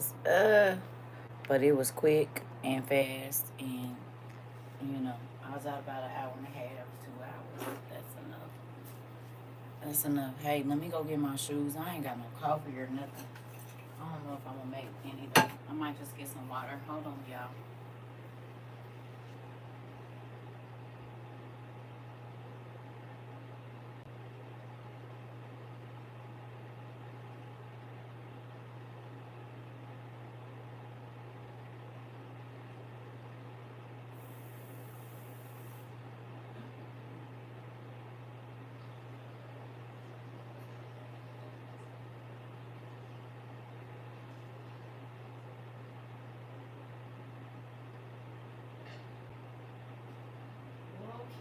house. But it was quick and fast, and I was out about an hour and a half, 2 hours. That's enough. That's enough. Hey, let me go get my shoes. I ain't got no coffee or nothing. I don't know if I'm gonna make anything. I might just get some water. Hold on, y'all.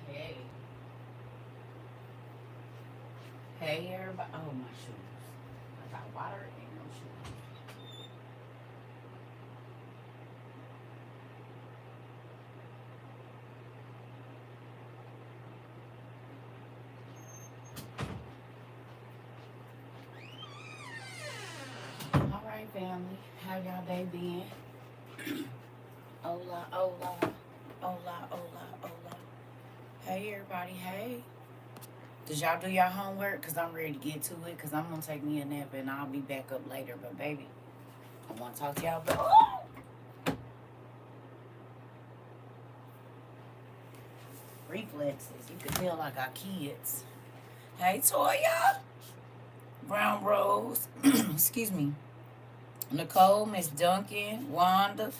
Okay. Hey, everybody. Oh, my shoes. I got water and no shoes. All right, family. How y'all day been? Hola, hola, hola, hola, hola. Hey, everybody. Hey. Did y'all do y'all homework? Because I'm ready to get to it. Because I'm going to take me a nap and I'll be back up later. But, baby, I want to talk to y'all about reflexes. You can tell I got kids. Hey, Toya. Brown Rose. Excuse me. Nicole, Miss Duncan, Wanda,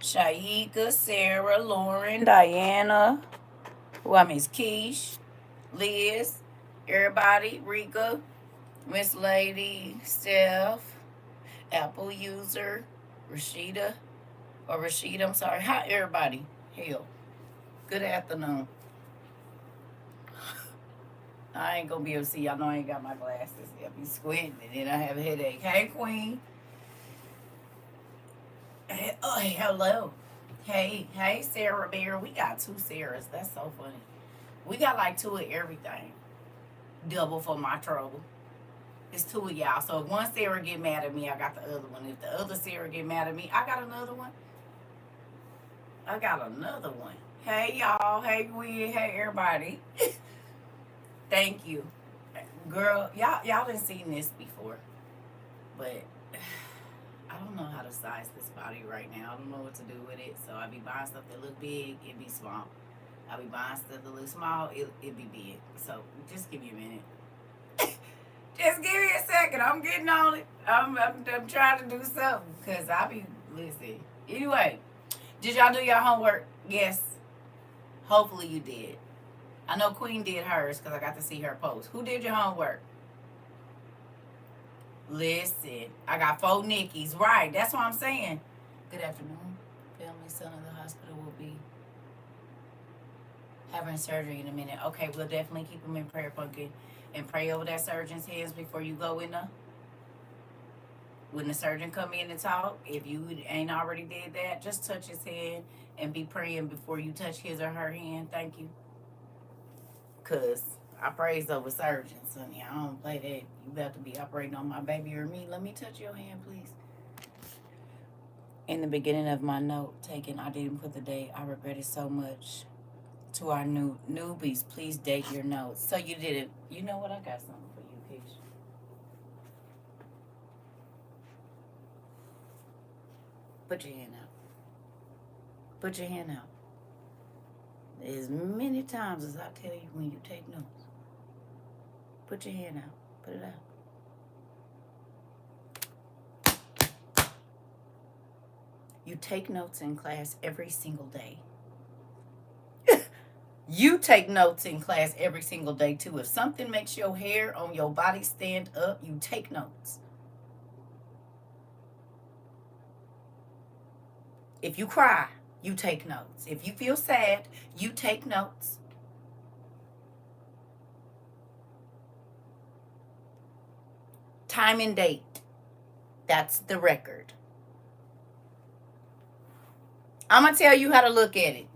Shaika, Sarah, Lauren, Diana. Who I Miss Keish, Liz, everybody, Rika, Miss Lady, Steph, Apple user, Rashida, or Rashida, I'm sorry. Hi, everybody. Hell, good afternoon. I ain't gonna be able to see. Y'all know I ain't got my glasses. I'll be squinting and then I have a headache. Hey, Queen. Hey, oh, hello. Hey, Sarah Bear. We got two Sarahs. That's so funny. We got like two of everything. Double for my trouble. It's two of y'all. So if one Sarah get mad at me, I got the other one. If the other Sarah get mad at me, I got another one. I got another one. Hey y'all. Hey Gwen. Hey everybody. Thank you. Girl, y'all done seen this before. But I don't know how to size this body right now. I don't know what to do with it. So I be buying stuff that look big, it be small. I be buying stuff that look small, it be big. So just give me a minute. Just give me a second. I'm getting on it. I'm trying to do something because I be listen. Anyway, did y'all do your homework? Yes. Hopefully you did. I know Queen did hers because I got to see her post. Who did your homework? Listen, I got 4 Nickies. Right, that's what I'm saying. Good afternoon. Family son of the hospital will be having surgery in a minute. Okay, we'll definitely keep him in prayer, Pumpkin, and pray over that surgeon's hands before you go in the. When the surgeon come in and talk, if you ain't already did that, just touch his hand and be praying before you touch his or her hand. Thank you. Cause I praise over surgeons, honey. I don't play that. You about to be operating on my baby or me. Let me touch your hand, please. In the beginning of my note taken, I didn't put the date. I regret it so much. To our newbies, please date your notes. So you did it. You know what? I got something for you, Keish. Put your hand out. Put your hand out. As many times as I tell you when you take notes. Put your hand out. Put it out. You take notes in class every single day. You take notes in class every single day too. If something makes your hair on your body stand up, you take notes. If you cry, you take notes. If you feel sad, you take notes. Time and date. That's the record. I'm going to tell you how to look at it.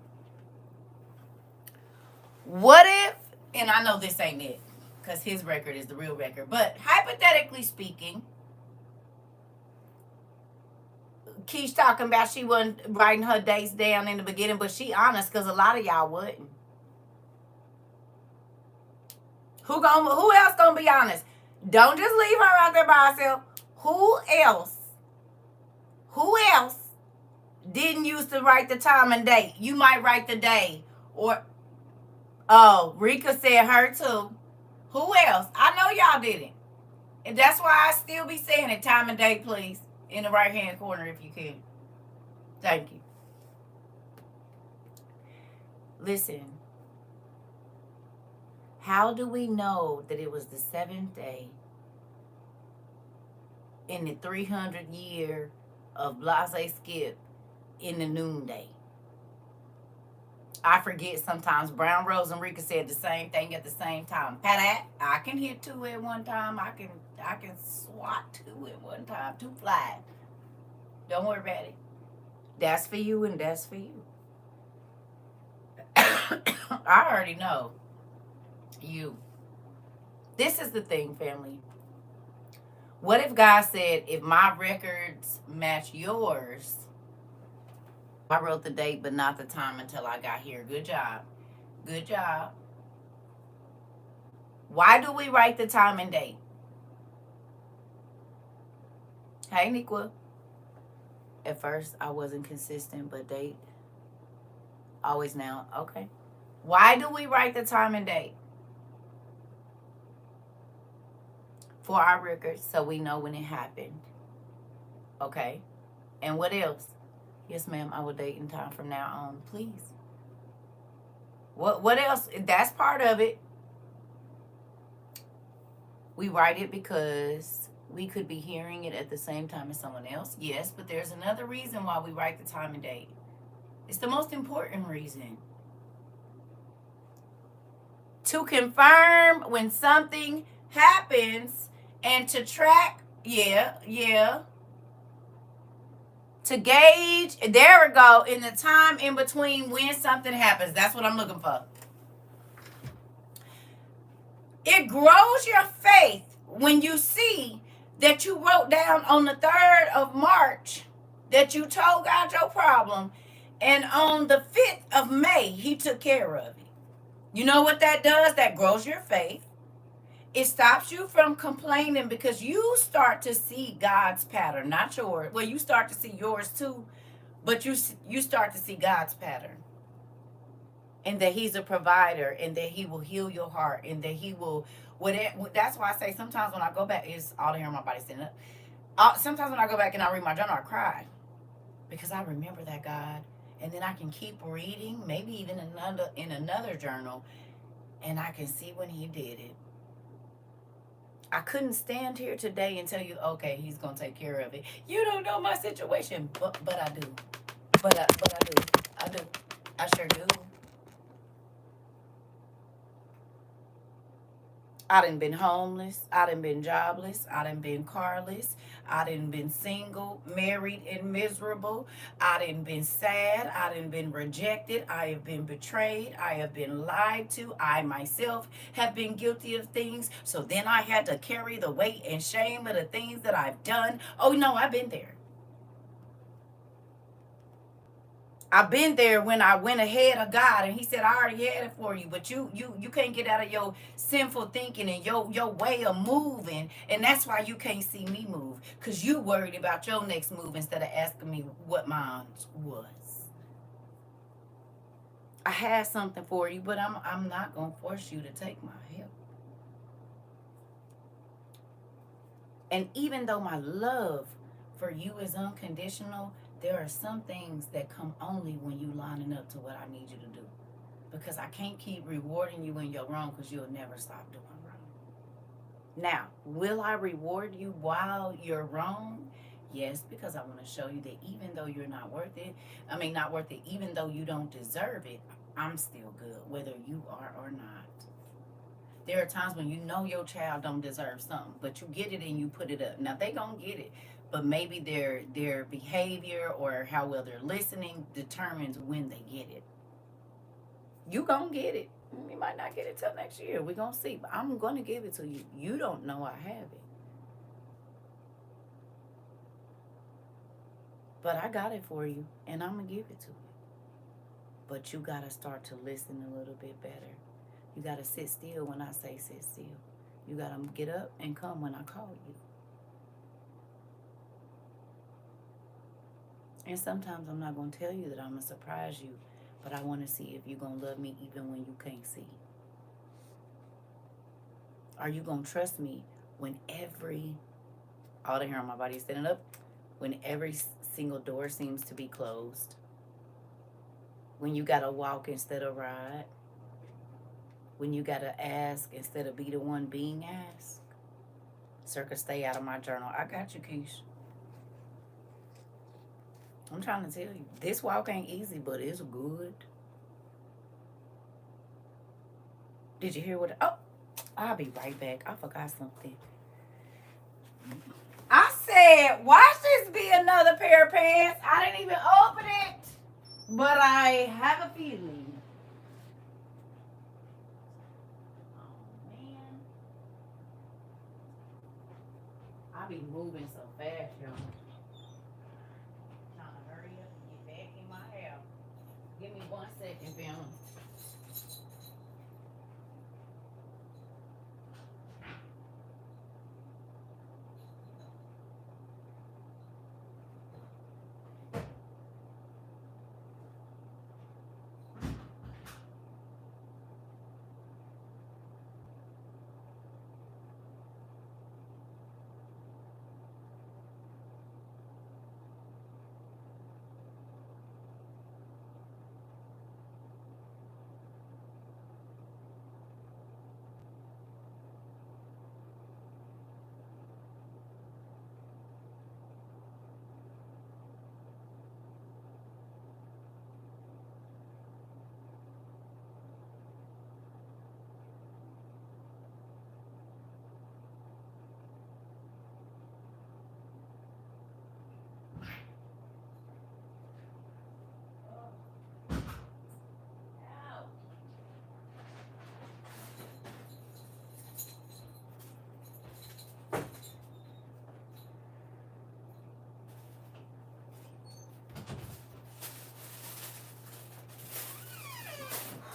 What if, and I know this ain't it, because his record is the real record, but hypothetically speaking, Keisha talking about she wasn't writing her dates down in the beginning, but she honest because a lot of y'all wouldn't. Who else gonna be honest? Don't just leave her out there by herself. Who else? Who else didn't used to write the time and date? You might write the day. Or oh, Rika said her too. Who else? I know y'all didn't. And that's why I still be saying it. Time and date, please. In the right hand corner if you can. Thank you. Listen. How do we know that it was the 7th day in the 300 year of Blase Skip in the noonday? I forget sometimes. Brown Rose and Rika said the same thing at the same time. Pat, I can hit 2 at one time. I can swat 2 at one time. 2 flies. Don't worry about it. That's for you and that's for you. I already know. You. This is the thing, family. What if God said, if my records match yours, I wrote the date but not the time until I got here. Good job. Good job. Why do we write the time and date? Hey, Nikwa. At first, I wasn't consistent, but date. Always now. Okay. Why do we write the time and date? For our records, so we know when it happened. Okay. And what else? Yes, ma'am, I will date in time from now on, please. What else? That's part of it. We write it because we could be hearing it at the same time as someone else. Yes, but there's another reason why we write the time and date. It's the most important reason. To confirm when something happens and to track, to gauge, there we go, in the time in between when something happens. That's what I'm looking for. It grows your faith when you see that you wrote down on the 3rd of March that you told God your problem, and on the 5th of May, he took care of it. You know what that does? That grows your faith. It stops you from complaining because you start to see God's pattern, not yours. Well, you start to see yours too, but you start to see God's pattern. And that he's a provider, and that he will heal your heart, and that he will, whatever. That's why I say sometimes when I go back, it's all the hair on my body standing up. Sometimes when I go back and I read my journal, I cry. Because I remember that God. And then I can keep reading, maybe even in another journal, and I can see when he did it. I couldn't stand here today and tell you, okay, he's going to take care of it. You don't know my situation, but I do. But I do. I sure do. I done been homeless. I done been jobless. I done been carless. I done been single, married, and miserable. I done been sad. I done been rejected. I have been betrayed. I have been lied to. I myself have been guilty of things. So then I had to carry the weight and shame of the things that I've done. Oh, no, I've been there. I've been there when I went ahead of God and he said, I already had it for you, but you can't get out of your sinful thinking and your way of moving. And that's why you can't see me move, because you worried about your next move instead of asking me what mine was. I had something for you, but I'm not going to force you to take my help. And even though my love for you is unconditional, there are some things that come only when you lining up to what I need you to do. Because I can't keep rewarding you when you're wrong, because you'll never stop doing wrong. Now, will I reward you while you're wrong? Yes, because I want to show you that even though you're not worth it, even though you don't deserve it, I'm still good, whether you are or not. There are times when you know your child don't deserve something, but you get it and you put it up. Now, they gonna get it, but maybe their behavior or how well they're listening determines when they get it. You gonna get it. You might not get it till next year. We're gonna see, but I'm gonna give it to you. You don't know I have it. But I got it for you, and I'm going to give it to you. But you got to start to listen a little bit better. You got to sit still when I say sit still. You got to get up and come when I call you. And sometimes I'm not going to tell you that I'm going to surprise you, but I want to see if you're going to love me even when you can't see. Are you going to trust me when all the hair on my body is standing up, when every single door seems to be closed, when you got to walk instead of ride, when you got to ask instead of be the one being asked? CERCA, stay out of my journal. I got you, Keish. I'm trying to tell you, this walk ain't easy, but it's good. Did you hear what? Oh, I'll be right back. I forgot something. I said, watch this be another pair of pants. I didn't even open it, but I have a feeling. Oh, man. I be moving so fast, y'all. Trying to hurry up and get back in my hair. Give me 1 second, family.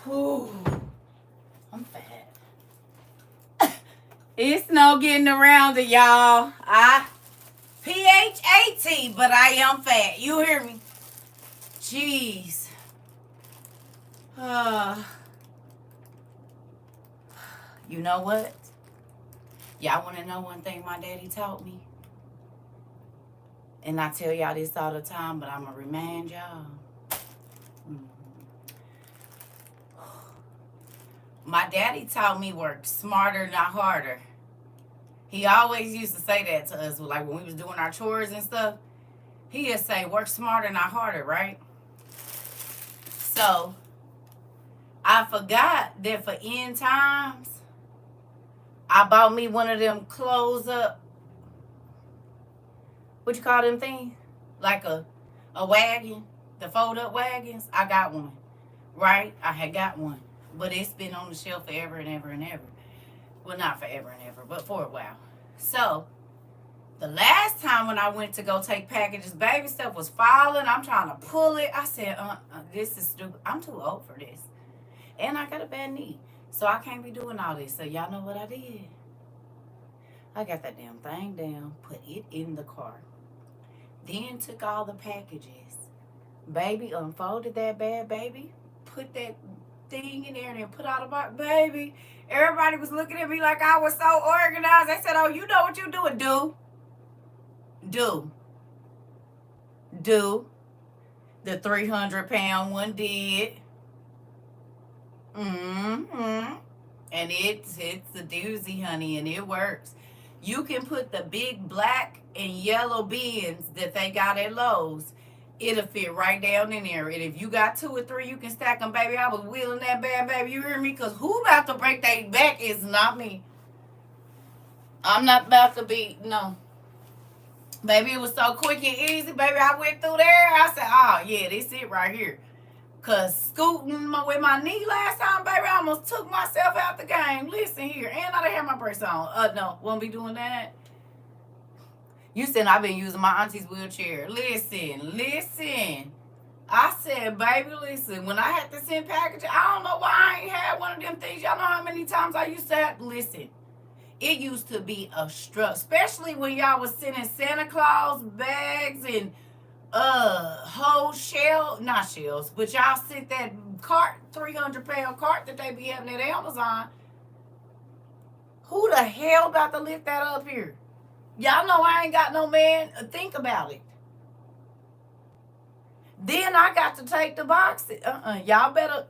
Ooh, I'm fat. It's no getting around it, y'all. I PHAT, but I am fat. You hear me? Jeez. You know what? Y'all want to know one thing my daddy taught me? And I tell y'all this all the time, but I'm going to remind y'all. My daddy taught me work smarter, not harder. He always used to say that to us, like when we was doing our chores and stuff. He'd say, work smarter, not harder, right? So, I forgot that for end times, I bought me one of them close up, what you call them things? Like a wagon, the fold up wagons. I got one, right? I had got one. But it's been on the shelf forever and ever and ever. Well, not forever and ever, but for a while. So, the last time when I went to go take packages, baby stuff was falling. I'm trying to pull it. I said, this is stupid. I'm too old for this. And I got a bad knee. So I can't be doing all this. So y'all know what I did? I got that damn thing down, put it in the car. Then took all the packages. Baby, unfolded that bad baby. Put that thing in there and then put all the box. Baby, everybody was looking at me like I was so organized. They said, oh, you know what you're doing. Do. The 300-pound one did. And it's a doozy, honey, and it works. You can put the big black and yellow bins that they got at Lowe's. It'll fit right down in there. And if you got 2 or 3, you can stack them, baby. I was wheeling that bad, baby. You hear me? Because who about to break their back is not me. I'm not about to be, no. Baby, it was so quick and easy, baby. I went through there. I said, oh, yeah, this it right here. Because scooting with my knee last time, baby, I almost took myself out the game. Listen here. And I didn't have my brace on. No, won't be doing that. You said I've been using my auntie's wheelchair. Listen. I said, baby, listen, when I had to send packages, I don't know why I ain't had one of them things. Y'all know how many times I used to have, listen, it used to be a struggle, especially when y'all was sending Santa Claus bags and whole shell, not shells, but y'all sent that cart, 300-pound cart that they be having at Amazon. Who the hell about to lift that up here? Y'all know I ain't got no man. Think about it. Then I got to take the boxes. Y'all better.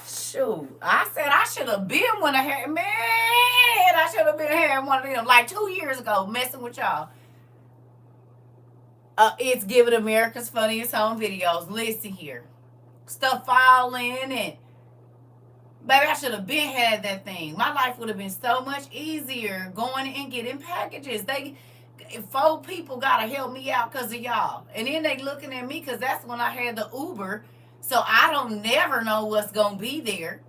Shoot. I said I should have been when I had. Man, I should have been having one of them like 2 years ago, messing with y'all. It's giving America's Funniest Home Videos. Listen here. Stuff falling and. Baby, I should have been had that thing. My life would have been so much easier going and getting packages. 4 people gotta help me out because of y'all, and then they looking at me because that's when I had the Uber, so I don't never know what's gonna be there.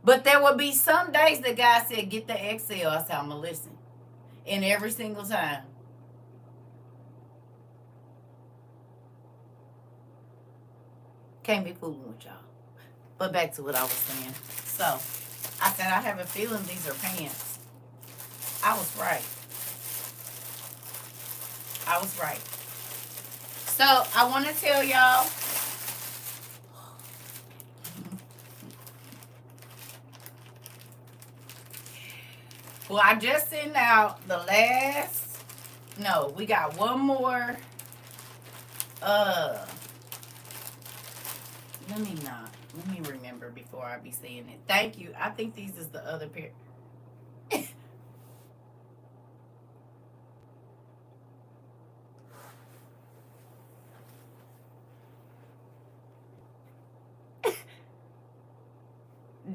But there would be some days the guy said, "Get the XL." I said, "I'm gonna listen," and every single time. Can't be fooling with y'all. But back to what I was saying. So I said I have a feeling these are pants. I was right. So I want to tell y'all. Well, I just sent out the last. No, we got one more. Let me remember before I be saying it. Thank you. I think these is the other pair.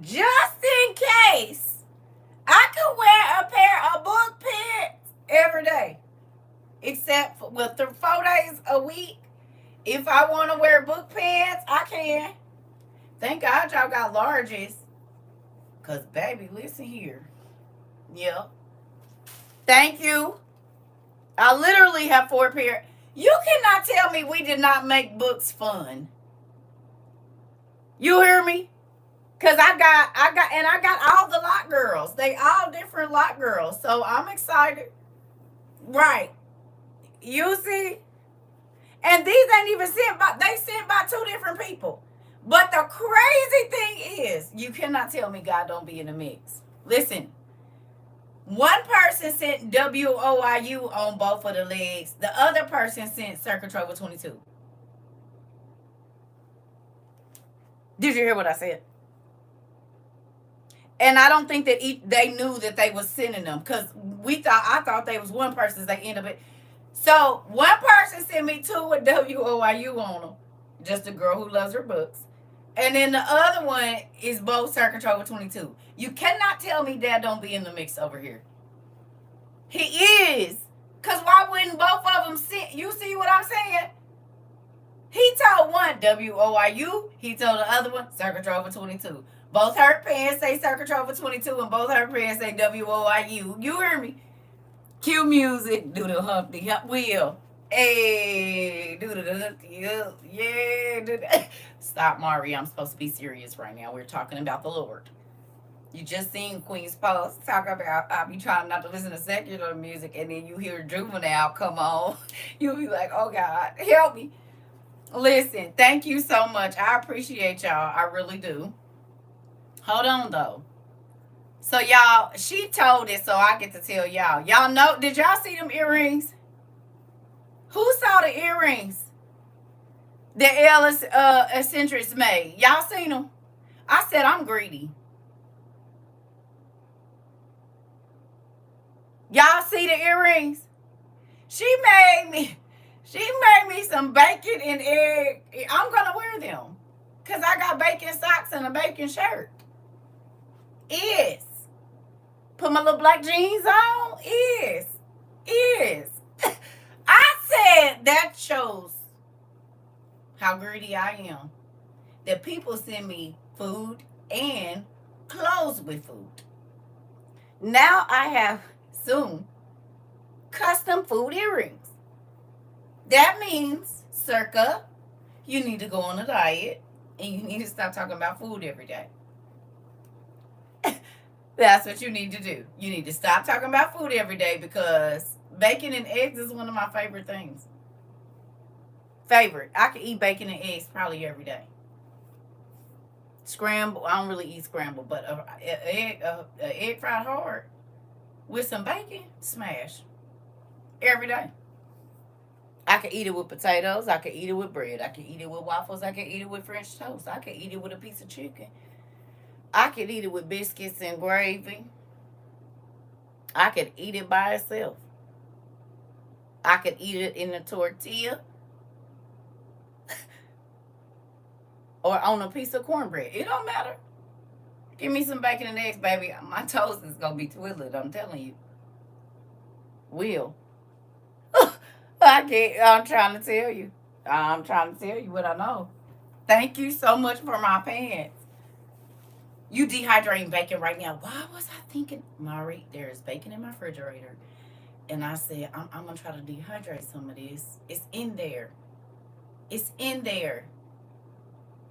Just in case, I could wear a pair of book pants every day, except for 4 days a week. If I want to wear book pants, I can. Thank God y'all got larges. Because, baby, listen here. Yep. Thank you. I literally have 4 pairs. You cannot tell me we did not make books fun. You hear me? Because I got all the lot girls. They all different lot girls. So I'm excited. Right. You see? And these ain't even sent by, they sent by 2 different people. But the crazy thing is, you cannot tell me God don't be in the mix. Listen, one person sent WOIU on both of the legs. The other person sent CERCA TROVA 22. Did you hear what I said? And I don't think that they knew that they was sending them, because I thought they was one person. They end up at. So one person sent me 2 with WOIU on them, just a girl who loves her books. And then the other one is both CERCA TROVA 22. You cannot tell me Dad don't be in the mix over here. He is. Because why wouldn't both of them sit? You see what I'm saying? He told one WOIU. He told the other one CERCA TROVA 22. Both her pants say CERCA TROVA 22 and both her pants say WOIU. You hear me? Cue music. Do the Humpty Wheel. Hey, do the yeah, do that. Stop, Mari. I'm supposed to be serious right now. We're talking about the Lord. You just seen Queen's Post talk about I be trying not to listen to secular music, and then you hear Juvenile come on. You'll be like, oh God, help me. Listen, thank you so much. I appreciate y'all. I really do. Hold on though. So y'all, she told it, so I get to tell y'all. Y'all know, did y'all see them earrings? Who saw the earrings that Ellis Eccentrics made? Y'all seen them? I said I'm greedy. Y'all see the earrings? She made me some bacon and egg. I'm gonna wear them because I got bacon socks and a bacon shirt. Is put my little black jeans on. Is I said that shows how greedy I am. That people send me food and clothes with food. Now I have soon custom food earrings. That means, circa, you need to go on a diet and you need to stop talking about food every day. That's what you need to do. You need to stop talking about food every day because bacon and eggs is one of my favorite things. Favorite. I could eat bacon and eggs probably every day. Scramble. I don't really eat scramble, but a egg fried hard with some bacon, smash every day. I could eat it with potatoes. I could eat it with bread. I could eat it with waffles. I could eat it with French toast. I could eat it with a piece of chicken. I could eat it with biscuits and gravy. I could eat it by itself. I could eat it in a tortilla or on a piece of cornbread. It don't matter. Give me some bacon and eggs, baby. My toast is gonna be twiddled. I'm telling you. Will. I can't. I'm trying to tell you. I'm trying to tell you what I know. Thank you so much for my pants. You dehydrating bacon right now. Why was I thinking, Mari, there is bacon in my refrigerator. And I said, I'm going to try to dehydrate some of this. It's in there. It's in there.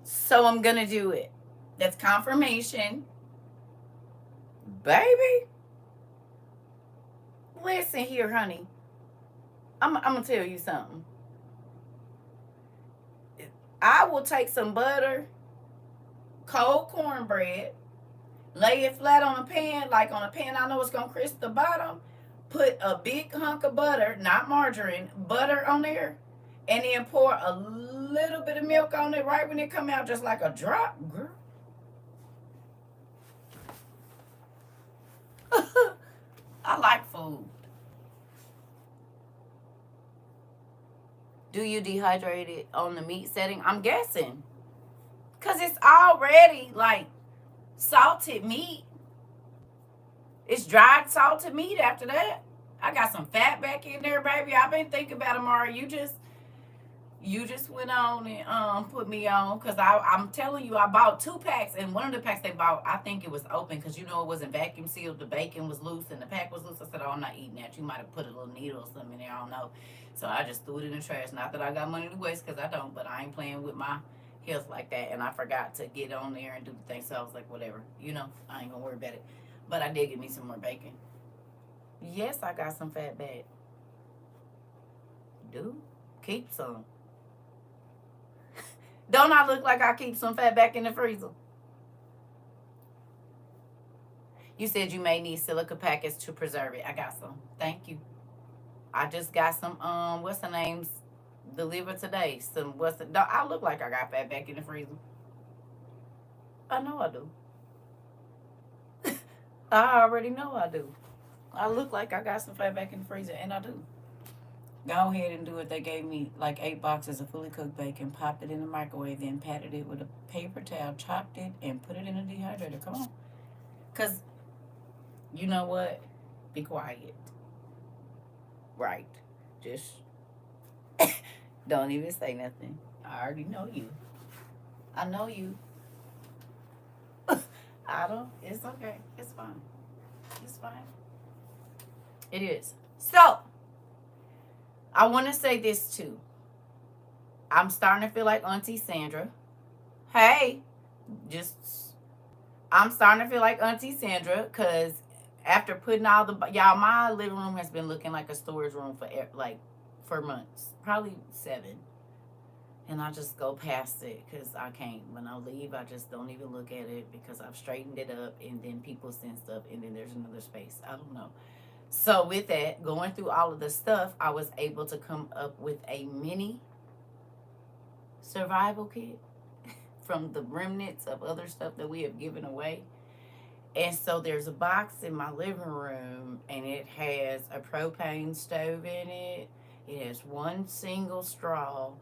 So I'm going to do it. That's confirmation. Baby. Listen here, honey. I'm going to tell you something. I will take some butter, cold cornbread, lay it flat on a pan, like on a pan I know it's going to crisp the bottom. Put a big hunk of butter, not margarine, butter on there, and then pour a little bit of milk on it right when it come out, just like a drop, girl. I like food. Do you dehydrate it on the meat setting? I'm guessing. Because it's already like salted meat. It's dried salted meat after that. I got some fat back in there, baby. I've been thinking about it, Mara. You just went on and put me on because I'm telling you, I bought 2 packs, and one of the packs they bought, I think it was open because you know it wasn't vacuum sealed. The bacon was loose and the pack was loose. I said, oh, I'm not eating that. You might have put a little needle or something in there. I don't know. So I just threw it in the trash. Not that I got money to waste because I don't, but I ain't playing with my health like that. And I forgot to get on there and do the thing. So I was like, whatever. You know, I ain't going to worry about it. But I did get me some more bacon. Yes, I got some fat back. Do keep some. Don't I look like I keep some fat back in the freezer? You said you may need silica packets to preserve it. I got some. Thank you. I just got some what's the names delivered today. Some what's the I look like I got fat back in the freezer. I know I do. I already know I do. I look like I got some fat back in the freezer, and I do. Go ahead and do it. They gave me like 8 boxes of fully cooked bacon, popped it in the microwave, then patted it with a paper towel, chopped it, and put it in a dehydrator. Come on. Because you know what? Be quiet. Right. Just don't even say nothing. I already know you. I know you. I don't. It's okay. It's fine. It's fine. It is. So, I want to say this too. I'm starting to feel like Auntie Sandra. Hey, just I'm starting to feel like Auntie Sandra because after putting all the y'all, my living room has been looking like a storage room for months, probably 7. And I just go past it because I can't. When I leave, I just don't even look at it because I've straightened it up, and then people send stuff, and then there's another space. I don't know. So with that, going through all of the stuff, I was able to come up with a mini survival kit from the remnants of other stuff that we have given away. And so there's a box in my living room, and it has a propane stove in it. It has one single straw.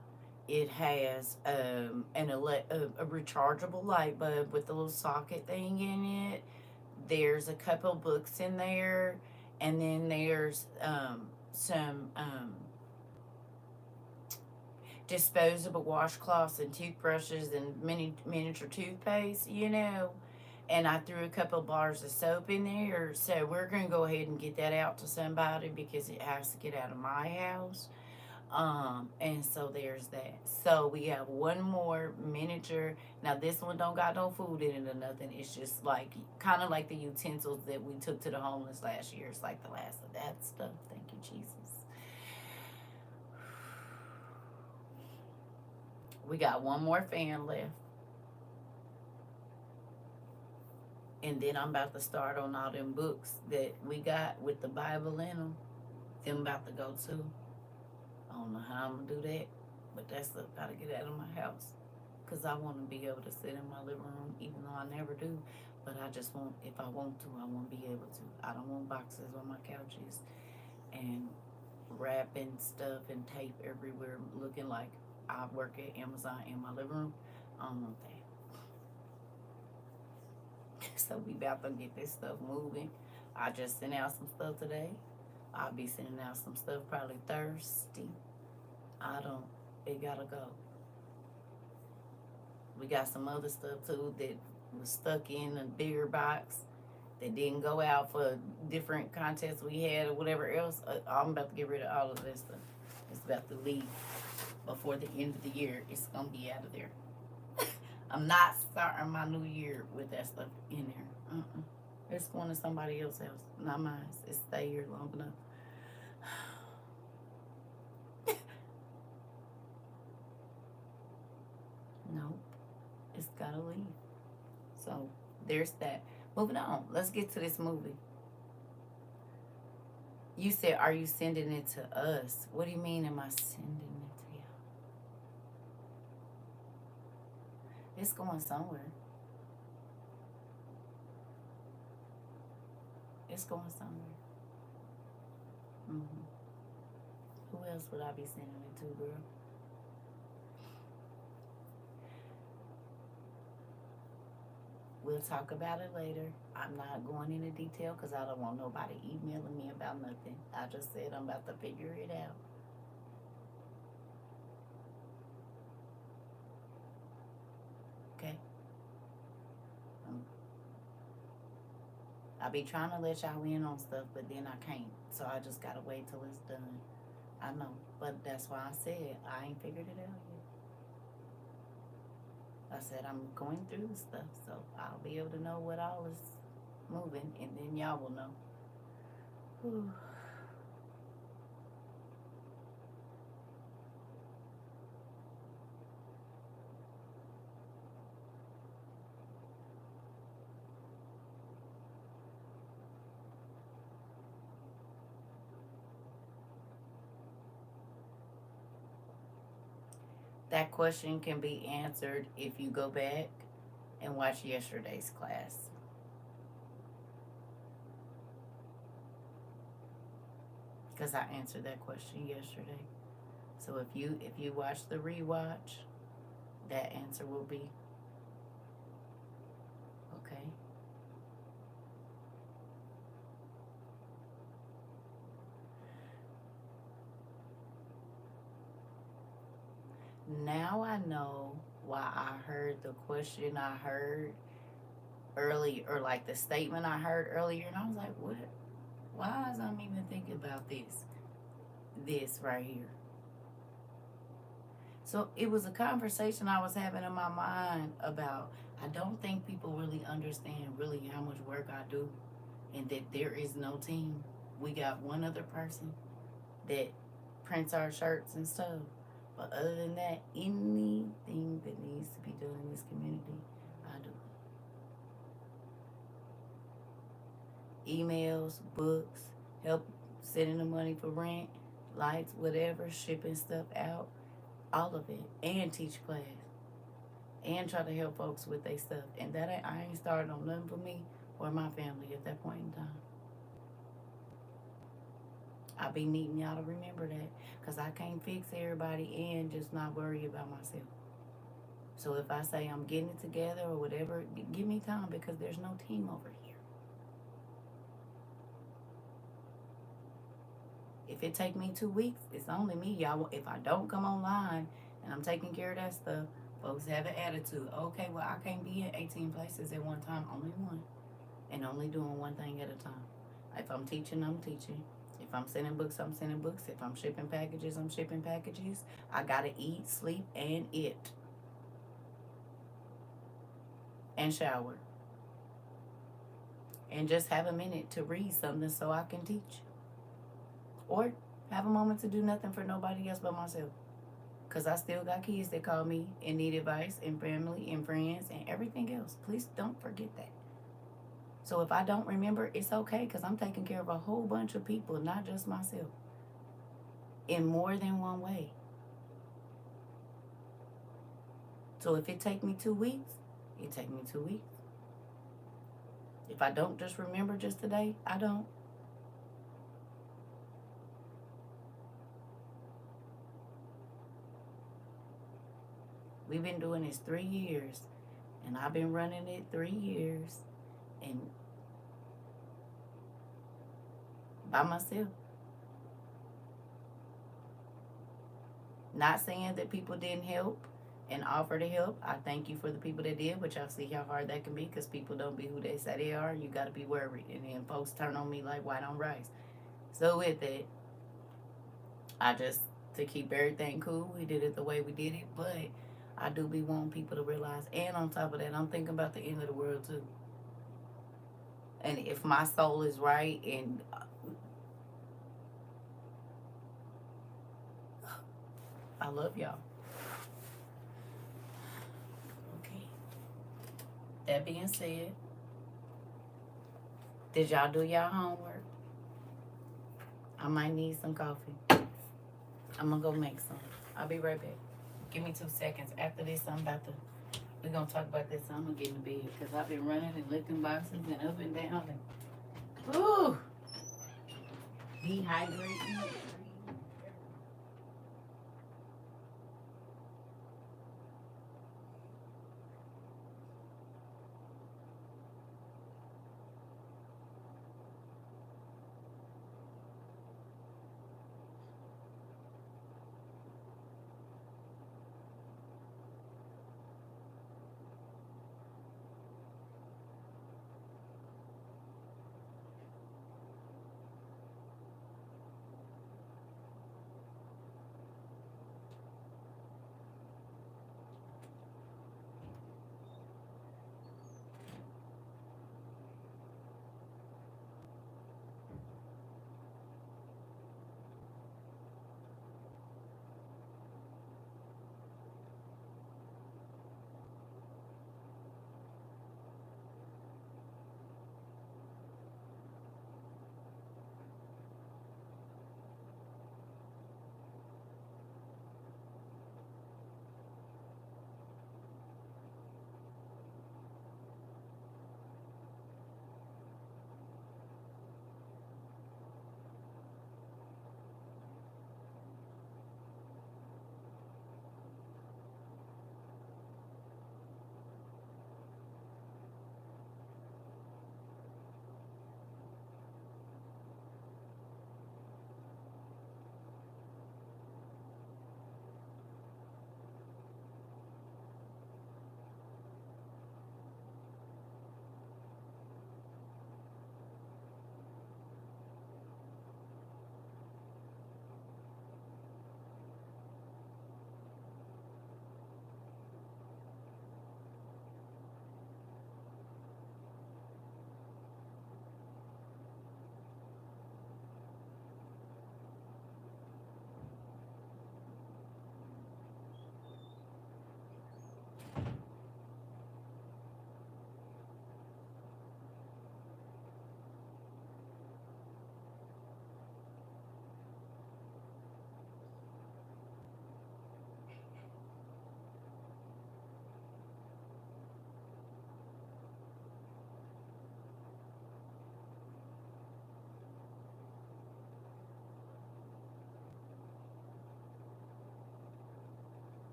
It has a rechargeable light bulb with a little socket thing in it. There's a couple books in there, and then there's some disposable washcloths and toothbrushes and miniature toothpaste, you know. And I threw a couple bars of soap in there. So we're going to go ahead and get that out to somebody because it has to get out of my house. And so there's that. So we have one more miniature. Now this one don't got no food in it or nothing. It's just like kind of like the utensils that we took to the homeless last year. It's like the last of that stuff. Thank you, Jesus. We got one more fan left. And then I'm about to start on all them books that we got with the Bible in them. Them about to go too. I don't know how I'm gonna do that, but that stuff gotta get out of my house. Cause I want to be able to sit in my living room, even though I never do. But I just want, if I want to, I want to be able to. I don't want boxes on my couches and wrapping stuff and tape everywhere, looking like I work at Amazon in my living room. I don't want that. So we about to get this stuff moving. I just sent out some stuff today. I'll be sending out some stuff probably Thursday. It gotta go. We got some other stuff too that was stuck in a bigger box that didn't go out for different contests we had or whatever else. I'm about to get rid of all of this stuff. It's about to leave before the end of the year. It's gonna be out of there. I'm not starting my new year with that stuff in there. It's going to somebody else's house, not mine. It's stay here long enough. Nope. It's gotta leave. So there's that. Moving on. Let's get to this movie. You said, are you sending it to us? What do you mean, am I sending it to you? It's going somewhere. It's going somewhere. Who else would I be sending it to, girl? We'll talk about it later. I'm not going into detail because I don't want nobody emailing me about nothing. I just said I'm about to figure it out. Okay? I be trying to let y'all in on stuff, but then I can't. So I just gotta wait till it's done. I know, but that's why I said I ain't figured it out yet. I said I'm going through the stuff, so I'll be able to know what all is moving, and then y'all will know. Whew. That question can be answered if you go back and watch yesterday's class. Because I answered that question yesterday. So if you watch the rewatch, that answer will be okay. Now I know why I heard the question I heard early, or like the statement I heard earlier, and I was like, what? Why is I'm even thinking about this right here? So it was a conversation I was having in my mind about, I don't think people really understand really how much work I do, and that there is no team. We got one other person that prints our shirts and stuff. But other than that, anything that needs to be done in this community, I do. Emails, books, help sending the money for rent, lights, whatever, shipping stuff out, all of it, and teach class, and try to help folks with their stuff. And that I ain't started on nothing for me or my family at that point in time. I be needing y'all to remember that, because I can't fix everybody and just not worry about myself. So if I say I'm getting it together or whatever, give me time, because there's no team over here. If it take me 2 weeks, it's only me, y'all. If I don't come online and I'm taking care of that stuff, Folks have an attitude. Okay, well, I can't be in 18 places at one time, only one. And only doing one thing at a time. If I'm teaching, I'm teaching. If I'm sending books, I'm sending books. If I'm shipping packages, I'm shipping packages. I gotta eat, sleep, and eat. And shower. And just have a minute to read something so I can teach. Or have a moment to do nothing for nobody else but myself. Because I still got kids that call me and need advice, and family and friends and everything else. Please don't forget that. So if I don't remember, it's okay, because I'm taking care of a whole bunch of people, not just myself, in more than one way. So if it take me 2 weeks, it take me 2 weeks. If I don't just remember just today, I don't. We've been doing this 3 years, and I've been running it 3 years, and by myself. Not saying that people didn't help and offer to help. I thank you for the people that did, but y'all see how hard that can be, because people don't be who they say they are. You got to be worried, and then folks turn on me like white on rice. So with it, I just, to keep everything cool, we did it the way we did it, but I do be wanting people to realize, and on top of that, I'm thinking about the end of the world too. And if my soul is right, and I love y'all. Okay. That being said, did y'all do y'all homework? I might need some coffee. I'm gonna go make some. I'll be right back. Give me 2 seconds. After this, we're gonna talk about this. I'm gonna get in the bed, because I've been running and lifting boxes and up and down and, ooh, dehydrating.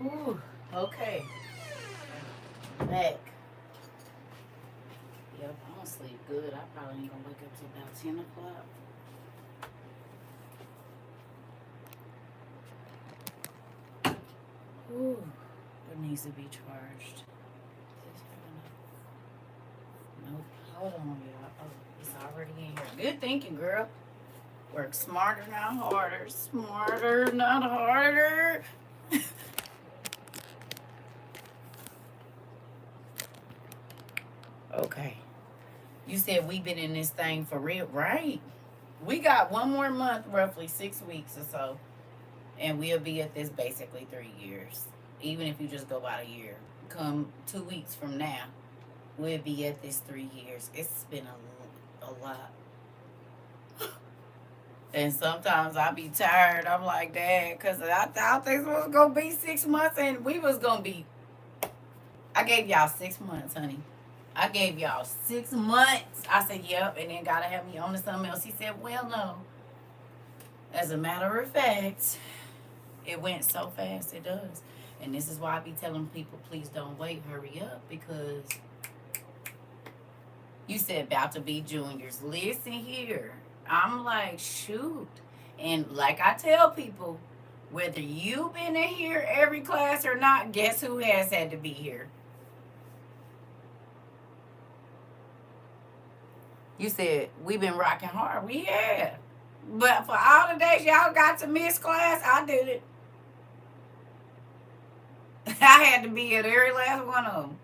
Whew. Okay. Back. Yep, I'm gonna sleep good. I probably ain't gonna wake up till about 10 o'clock. Ooh, it needs to be charged. Nope. Hold on, y'all. Oh, it's already in here. Good thinking, girl. Work smarter, not harder. Smarter, not harder. Okay. You said we've been in this thing for real, right? We got one more month, roughly 6 weeks or so, and we'll be at this basically 3 years. Even if you just go about a year. Come 2 weeks from now, we'll be at this 3 years. It's been a lot. And sometimes I be tired. I'm like, Dad, because I thought this was going to be 6 months and we was going to be. I gave y'all 6 months, honey. I gave y'all 6 months. I said, yep, and then gotta have me on to something else. He said, well, no. As a matter of fact, it went so fast, it does. And this is why I be telling people, please don't wait, hurry up, because you said about to be juniors. Listen here. I'm like, shoot. And like I tell people, whether you've been in here every class or not, guess who has had to be here? You said, we've been rocking hard. We have. But for all the days y'all got to miss class, I did it. I had to be at every last one of them.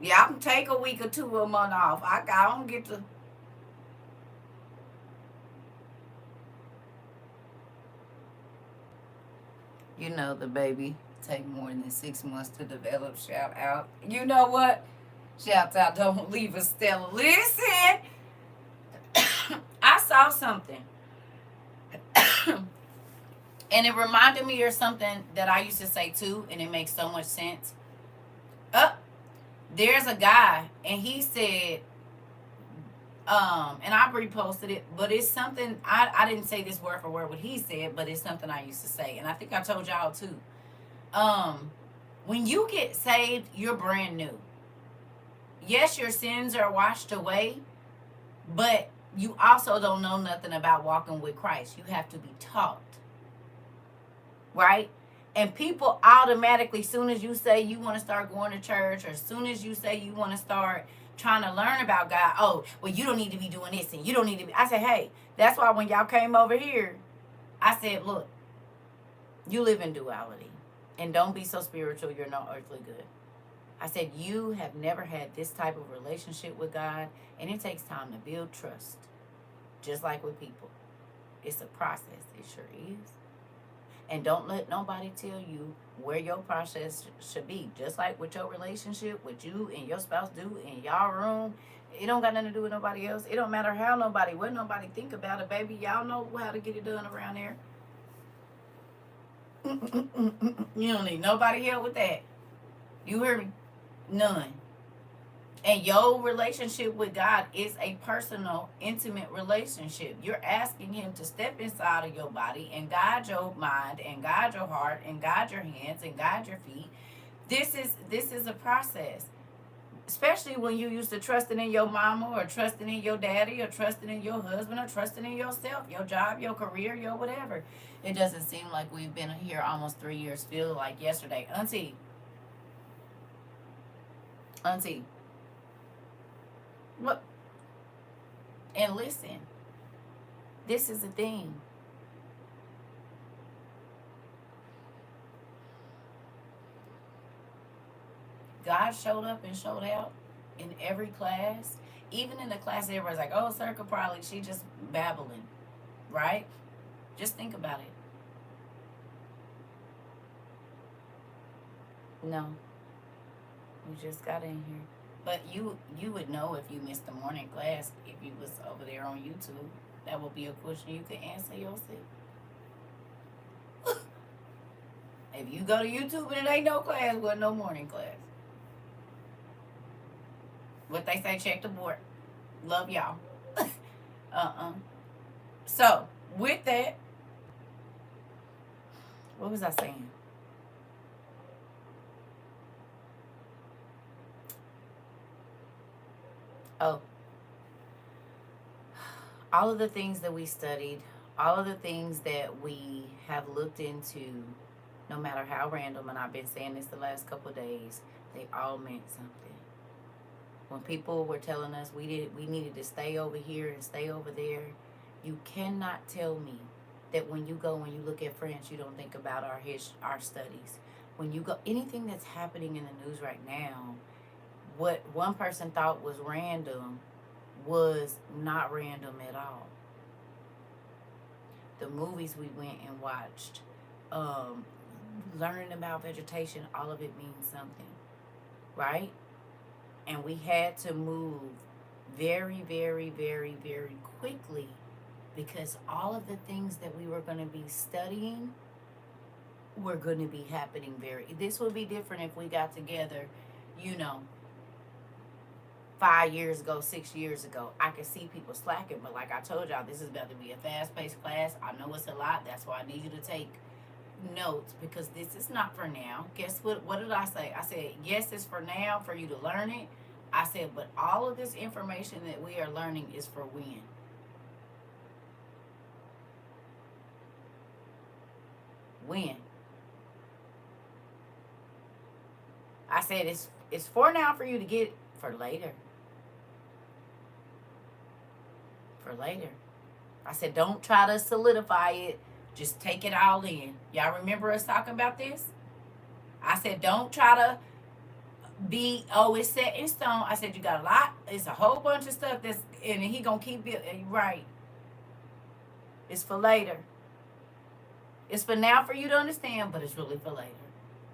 Yeah, I can take a week or two a month off. I don't get to. You know the baby take more than 6 months to develop. Shout out. You know what? Shout out. Don't leave us, Stella. Listen. I saw something. And it reminded me of something that I used to say too, and it makes so much sense. There's a guy, and he said, and I reposted it, but it's something, I didn't say this word for word what he said, but it's something I used to say, and I think I told y'all too. When you get saved, you're brand new. Yes, your sins are washed away, but you also don't know nothing about walking with Christ. You have to be taught. Right? And people automatically, soon as you say you want to start going to church, or as soon as you say you want to start trying to learn about God, oh, well, you don't need to be doing this, and you don't need to be. I said, hey, that's why when y'all came over here, I said, look, you live in duality, and don't be so spiritual you're no earthly good. I said, you have never had this type of relationship with God, and it takes time to build trust, just like with people. It's a process. It sure is. And don't let nobody tell you where your process should be. Just like with your relationship, with you and your spouse do in y'all room, it don't got nothing to do with nobody else. It don't matter how nobody, what nobody think about it, baby. Y'all know how to get it done around there. You don't need nobody help with that. You hear me? None. And your relationship with God is a personal, intimate relationship. You're asking Him to step inside of your body and guide your mind and guide your heart and guide your hands and guide your feet. This is a process. Especially when you used to trusting in your mama, or trusting in your daddy, or trusting in your husband, or trusting in yourself, your job, your career, your whatever. It doesn't seem like we've been here almost 3 years. Feel like yesterday. Auntie. What? And listen, this is the thing. God showed up and showed out in every class. Even in the class, everybody's like, oh, CERCA probably, she just babbling. Right? Just think about it. No. We just got in here. But you would know if you missed the morning class, if you was over there on YouTube. That would be a question you could answer yourself. If you go to YouTube and it ain't no class, well, no morning class. What they say, check the board. Love y'all. So, with that, What was I saying? Oh, all of the things that we studied, all of the things that we have looked into, no matter how random, and I've been saying this the last couple of days, they all meant something. When people were telling us we needed to stay over here and stay over there, you cannot tell me that when you go and you look at France, you don't think about our studies. When you go, anything that's happening in the news right now, what one person thought was random was not random at all. The movies we went and watched, learning about vegetation, all of it means something, right? And we had to move very, very, very, very quickly because all of the things that we were going to be studying were going to be happening this would be different if we got together, you know, 5 years ago, 6 years ago. I could see people slacking, but like I told y'all, this is about to be a fast-paced class. I know it's a lot. That's why I need you to take notes, because this is not for now. Guess what did I say? I said, yes, it's for now for you to learn it. I said, but all of this information that we are learning is for when? When? I said it's for now for you to get for later. For later. I said, don't try to solidify it. Just take it all in. Y'all remember us talking about this? I said, don't try to be, oh, it's set in stone. I said, you got a lot. It's a whole bunch of stuff that's, and he gonna keep it right. It's for later. It's for now for you to understand, but it's really for later.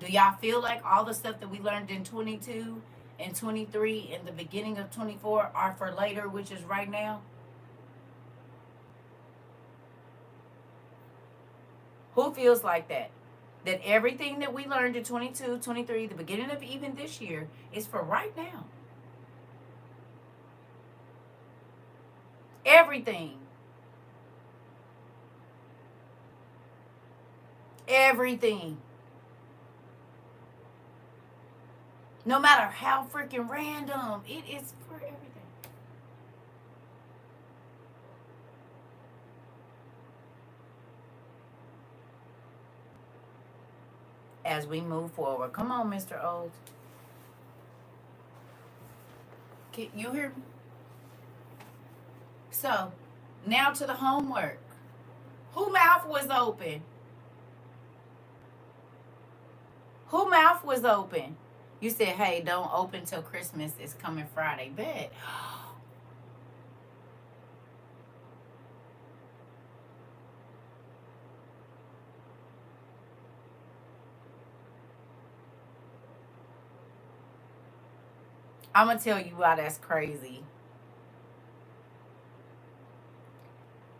Do y'all feel like all the stuff that we learned in 22 and 23 and the beginning of 24 are for later, which is right now? Who feels like that? That everything that we learned in 22, 23, the beginning of even this year, is for right now. Everything. Everything. No matter how freaking random, it is for everything. As we move forward. Come on, Mr. Old. Can you hear me? So, now to the homework. Who mouth was open? Who mouth was open? You said, hey, don't open till Christmas is coming Friday. Bet. I'm going to tell you why that's crazy.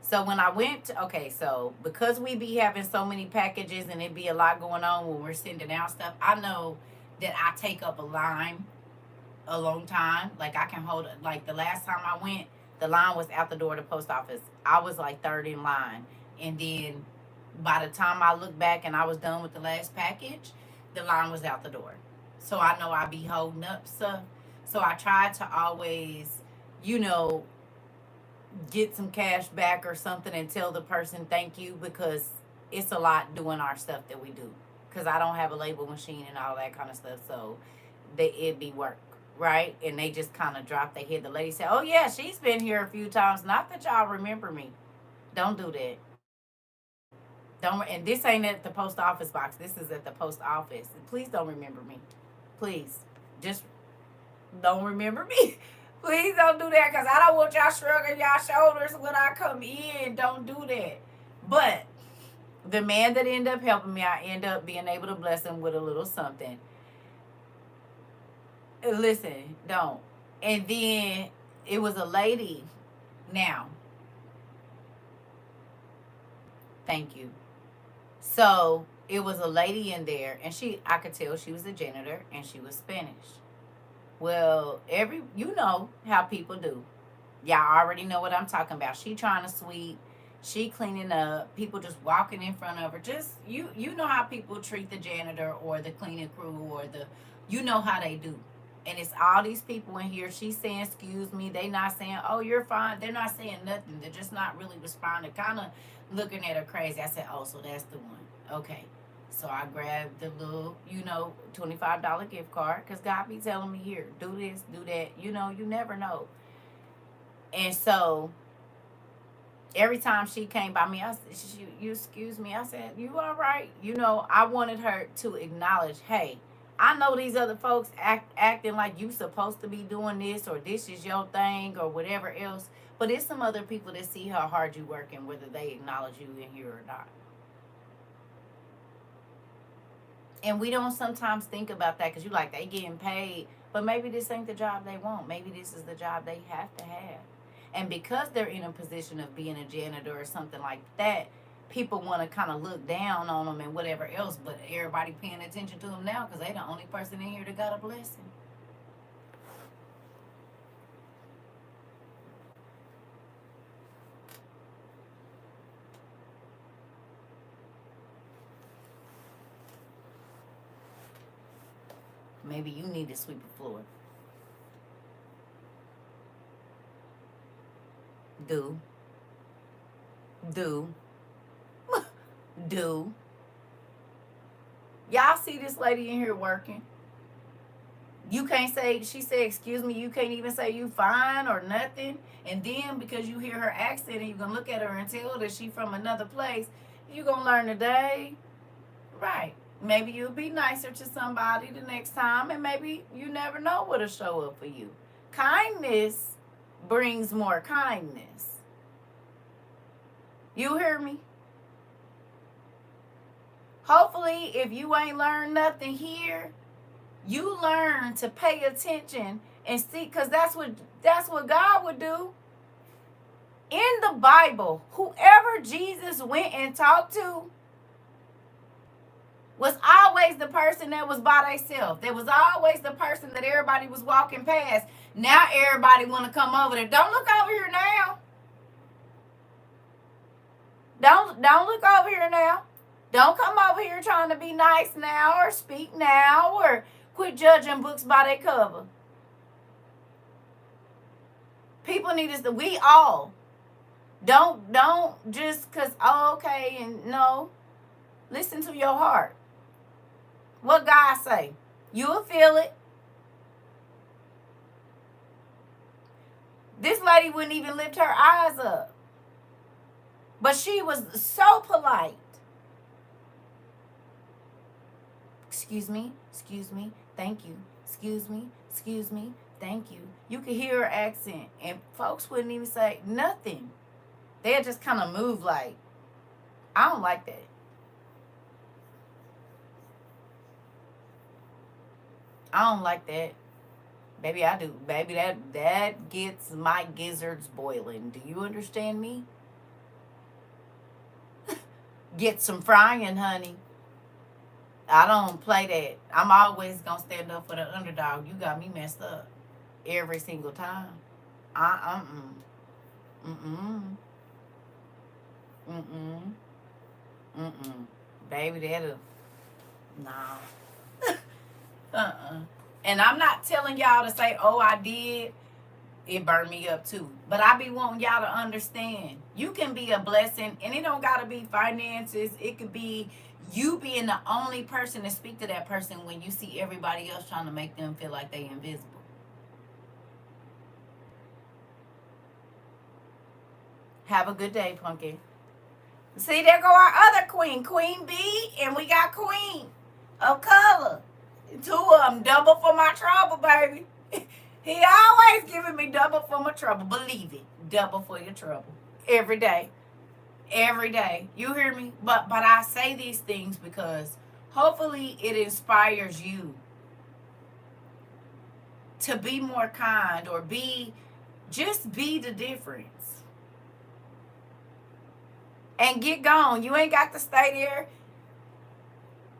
So when I went, okay, so because we be having so many packages and it be a lot going on when we're sending out stuff, I know that I take up a line a long time. Like I can hold, like the last time I went, the line was out the door of the post office. I was like third in line. And then by the time I looked back and I was done with the last package, the line was out the door. So I know I be holding up stuff. So I try to always, you know, get some cash back or something and tell the person thank you, because it's a lot doing our stuff that we do, because I don't have a label machine and all that kind of stuff, so it'd be work, right? And they just kind of drop their head. The lady said, oh yeah, she's been here a few times. Not that y'all remember me. Don't do that. Don't. And this ain't at the post office box. This is at the post office. Please don't remember me. Please just don't remember me. Please don't do that, because I don't want y'all shrugging y'all shoulders when I come in. Don't do that. But the man that ended up helping me, I end up being able to bless him with a little something. Listen, don't. And then it was a lady. Now, thank you. So it was a lady in there, and I could tell she was a janitor, and she was Spanish. Well, you know how people do. Y'all already know what I'm talking about. She trying to sweep. She cleaning up, people just walking in front of her. Just you know how people treat the janitor or the cleaning crew or the you know how they do. And it's all these people in here. She's saying, excuse me. They not saying, oh, you're fine. They're not saying nothing. They're just not really responding. Kind of looking at her crazy. I said, oh, so that's the one. Okay. So I grabbed the little, $25 gift card because God be telling me, here, do this, do that. You never know. And so every time she came by me, I said, you excuse me. I said, you all right? I wanted her to acknowledge, hey, I know these other folks acting like you supposed to be doing this or this is your thing or whatever else. But it's some other people that see how hard you working, whether they acknowledge you in here or not. And we don't sometimes think about that because you like, they getting paid. But maybe this ain't the job they want. Maybe this is the job they have to have. And because they're in a position of being a janitor or something like that, people want to kind of look down on them and whatever else. But everybody paying attention to them now because they the only person in here that got a blessing. Maybe you need to sweep the floor. Do. Do. Do. Y'all see this lady in here working? You can't say, she said, excuse me, you can't even say you fine or nothing. And then because you hear her accent and you're going to look at her and tell that she from another place, you're going to learn today. Right. Maybe you'll be nicer to somebody the next time, and maybe you never know what'll show up for you. Kindness brings more kindness. You hear me? Hopefully, if you ain't learned nothing here, you learn to pay attention and see, because that's what God would do. In the Bible, whoever Jesus went and talked to was always the person that was by themselves. There was always the person that everybody was walking past. Now everybody want to come over there. Don't look over here now. Don't look over here now. Don't come over here trying to be nice now or speak now or quit judging books by their cover. People need us to, we all. Don't just because, oh, okay, and no. Listen to your heart. What God say? You'll feel it. This lady wouldn't even lift her eyes up. But she was so polite. Excuse me, thank you. Excuse me, thank you. You could hear her accent, and folks wouldn't even say nothing. They'd just kind of move like, I don't like that. I don't like that. Baby, I do. Baby, that gets my gizzards boiling. Do you understand me? Get some frying, honey. I don't play that. I'm always going to stand up for the underdog. You got me messed up every single time. Baby, that'll, nah. And I'm not telling y'all to say, oh, I did. It burned me up too. But I be wanting y'all to understand. You can be a blessing, and it don't got to be finances. It could be you being the only person to speak to that person when you see everybody else trying to make them feel like they invisible. Have a good day, Pumpkin. See, there go our other queen, Queen B, and we got Queen of Color. Two of them, double for my trouble, baby. He always giving me double for my trouble. Believe it, double for your trouble. Every day. Every day. You hear me? But I say these things because hopefully it inspires you to be more kind or just be the difference. And get gone. You ain't got to stay there,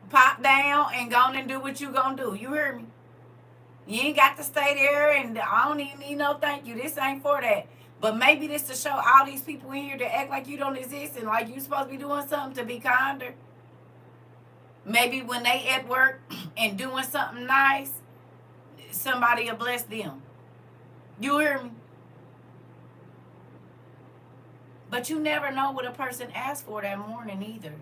pop down, and go on and do what you gonna do. You hear me? You ain't got to stay there, and I don't even need no thank you. This ain't for that. But maybe this to show all these people in here that act like you don't exist and like you supposed to be doing something to be kinder. Maybe when they at work and doing something nice, somebody will bless them. You hear me? But you never know what a person asked for that morning either.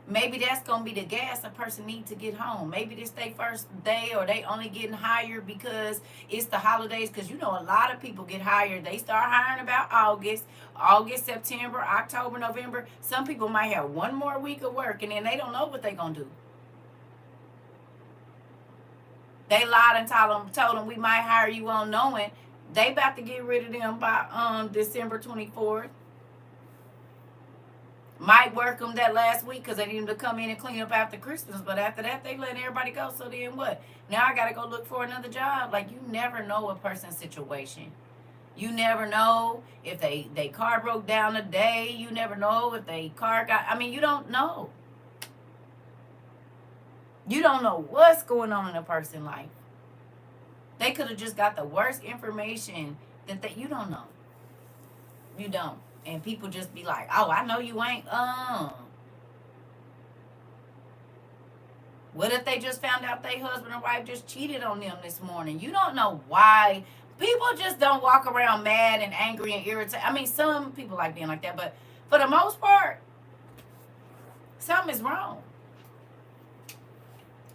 Maybe that's gonna be the gas a person needs to get home. Maybe this their first day, or they only getting hired because it's the holidays. Because you know a lot of people get hired. They start hiring about August, September, October, November. Some people might have one more week of work, and then they don't know what they're gonna do. They lied and told them we might hire you on knowing they about to get rid of them by December 24th. Might work them that last week because they need them to come in and clean up after Christmas. But after that, they let everybody go. So then what? Now I got to go look for another job. Like, you never know a person's situation. You never know if they car broke down today. You never know if they car got... I mean, you don't know. You don't know what's going on in a person's life. They could have just got the worst information that you don't know. You don't. And people just be like, oh, I know you ain't. What if they just found out their husband or wife just cheated on them this morning? You don't know why. People just don't walk around mad and angry and irritated. I mean, some people like being like that, but for the most part, something is wrong.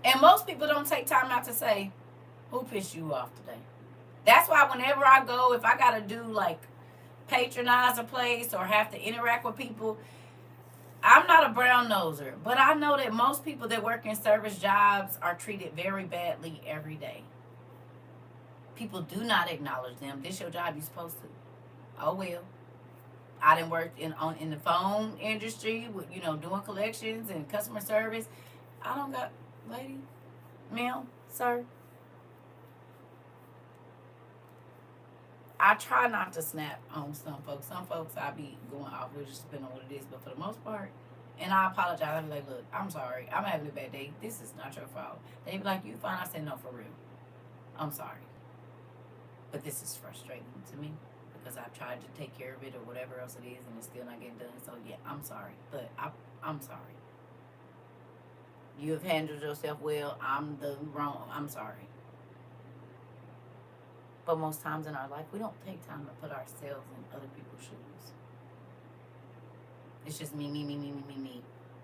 And most people don't take time out to say, who pissed you off today? That's why whenever I go, if I got to do like patronize a place or have to interact with people, I'm not a brown noser, but I know that most people that work in service jobs are treated very badly every day. People do not acknowledge them. This your job, you supposed to. Oh well. I done worked in the phone industry with, doing collections and customer service. I don't got, lady, ma'am, sir. I try not to snap on some folks. Some folks I be going off, which just depending on what it is. But for the most part, and I apologize. I be like, look, I'm sorry. I'm having a bad day. This is not your fault. They be like, you fine. I say, no, for real. I'm sorry. But this is frustrating to me because I've tried to take care of it or whatever else it is, and it's still not getting done. So, yeah, I'm sorry. But I'm sorry. You have handled yourself well. I'm sorry. But most times in our life, we don't take time to put ourselves in other people's shoes. It's just me.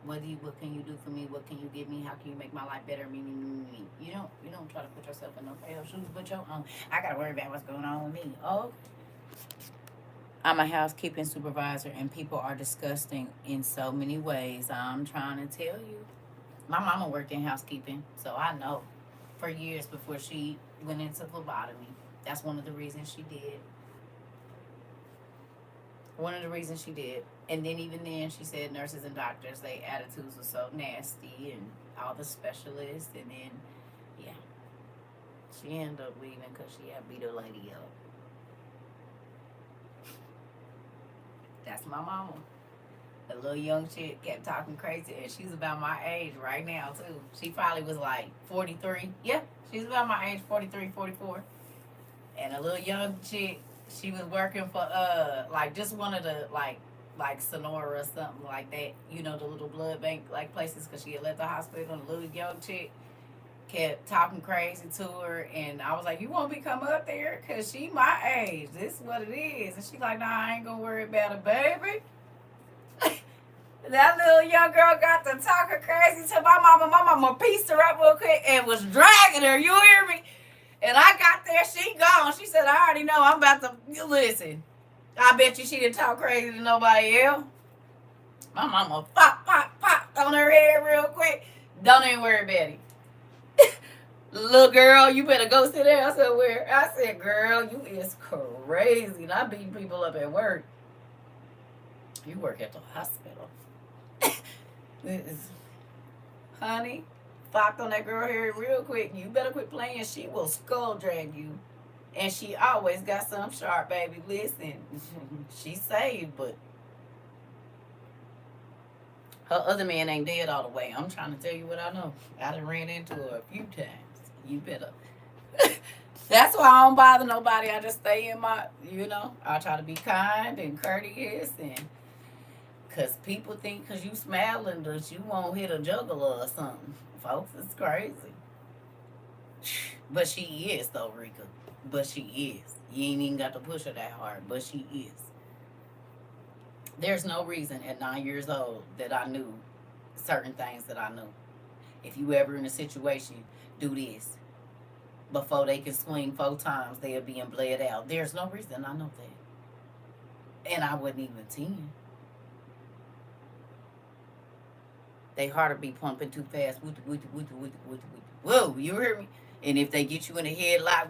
What can you do for me? What can you give me? How can you make my life better? Me. You don't try to put yourself in nobody else's shoes but your own. I gotta worry about what's going on with me. Oh, I'm a housekeeping supervisor, and people are disgusting in so many ways. I'm trying to tell you. My mama worked in housekeeping, so I know for years before she went into phlebotomy. That's one of the reasons she did. And then even then, she said nurses and doctors, their attitudes were so nasty, and all the specialists. And then, yeah, she ended up leaving because she had beat her lady up. That's my mama. The little young chick kept talking crazy, and she's about my age right now, too. She probably was like 43. Yeah, she's about my age, 43, 44. And a little young chick, she was working for just one of the like Sonora or something like that, the little blood bank like places, because she had left the hospital. And the little young chick kept talking crazy to her, and I was like, you want me to come up there? Because she my age, this is what it is. And she like, nah, I ain't gonna worry about it, baby. That little young girl got to talking crazy to my mama. My mama pieced her up real quick and was dragging her, you hear me? And I got there, she gone. She said, I already know I'm about to listen. I bet you she didn't talk crazy to nobody else. My mama pop on her head real quick. Don't even worry about it. Little girl, you better go sit there. I said, where? I said, girl, you is crazy. And I beat people up at work. You work at the hospital. Honey, flopped on that girl hair real quick. You better quit playing. She will skull drag you. And she always got some sharp, baby. Listen, she's saved, but her other man ain't dead all the way. I'm trying to tell you what I know. I done ran into her a few times. You better. That's why I don't bother nobody. I just stay in my, I try to be kind and courteous, and because people think because you smiling that you won't hit a juggler or something. Folks, it's crazy. But she is, though, Rika. But she is. You ain't even got to push her that hard, but she is. There's no reason at 9 years old that I knew certain things that I knew. If you ever in a situation, do this. Before they can swing 4 times, they're being bled out. There's no reason I know that. And I wasn't even 10. They heart to be pumping too fast. Whoa, you hear me? And if they get you in the headlock,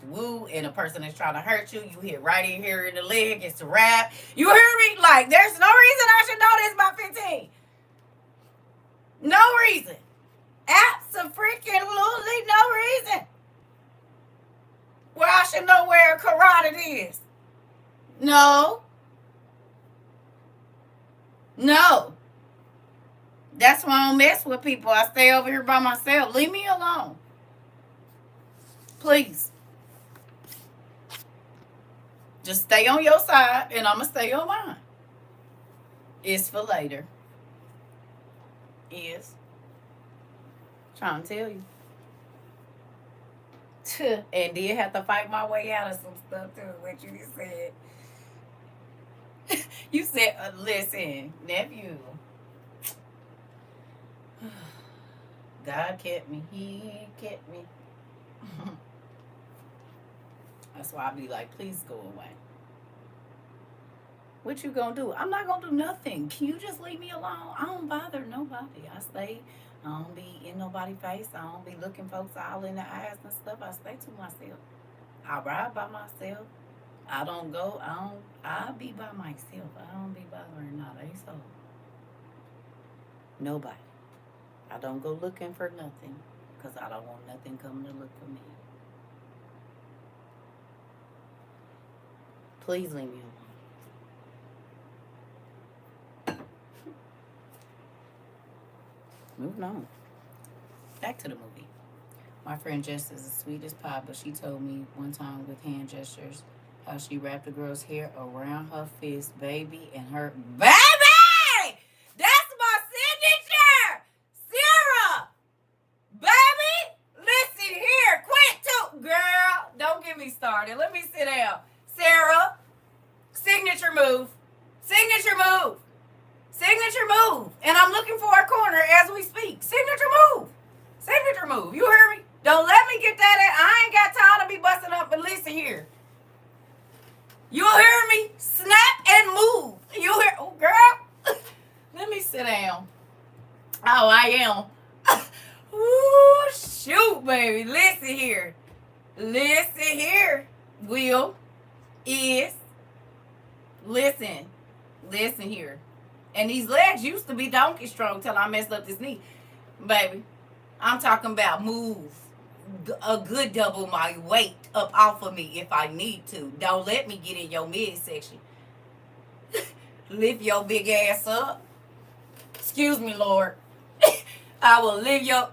woo, and a person that's trying to hurt you, you hit right in here in the leg, it's a wrap. You hear me? Like, there's no reason I should know this by 15. No reason. Absolutely no reason. Well, I should know where a carotid is. No. No. That's why I don't mess with people. I stay over here by myself. Leave me alone. Please. Just stay on your side and I'm going to stay on mine. It's for later. Is. Trying to tell you. And did have to fight my way out of some stuff too. What you said. You said, listen, nephew. God kept me. He kept me. That's why I be like, please go away. What you gonna do? I'm not gonna do nothing. Can you just leave me alone? I don't bother nobody. I stay. I don't be in nobody's face. I don't be looking folks all in the eyes and stuff. I stay to myself. I ride by myself. I don't go. I be by myself. I don't be bothering nobody. So nobody. I don't go looking for nothing because I don't want nothing coming to look for me. Please leave me alone. Moving on. Back to the movie. My friend Jess is the sweetest pie, but she told me one time with hand gestures how she wrapped a girl's hair around her fist, baby, and her baby. That's my signature, Sarah. Baby, listen here, quit to girl. Don't get me started. Let me sit down, Sarah. Signature move, signature move, signature move, and I'm looking for a corner as we speak. Signature move, signature move. You hear me? Don't let me get that in. I ain't got time to be busting up, but listen here. You hear me? Snap and move. You hear? Oh, girl. Let me sit down. Oh, I am. Ooh, shoot, baby. Listen here. Listen here. Will is. Listen. Listen here. And these legs used to be donkey strong till I messed up this knee. Baby, I'm talking about move. A good double my weight up off of me if I need to. Don't let me get in your midsection. Lift your big ass up. Excuse me, Lord. I will lift your.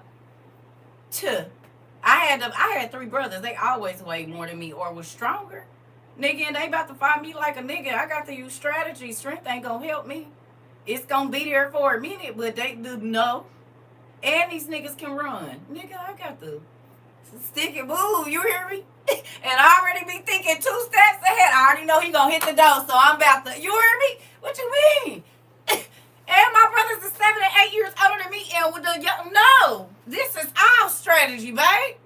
I had 3 brothers. They always weighed more than me or was stronger. Nigga, and they about to find me like a nigga. I got to use strategy. Strength ain't gonna help me. It's gonna be there for a minute, but they do no. And these niggas can run. Nigga, I got to stick it, boo, you hear me? And I already be thinking 2 steps ahead. I already know he gonna hit the door, so I'm about to, you hear me? What you mean? And my brothers are 7 and 8 years older than me, and with the young, no, this is our strategy, babe.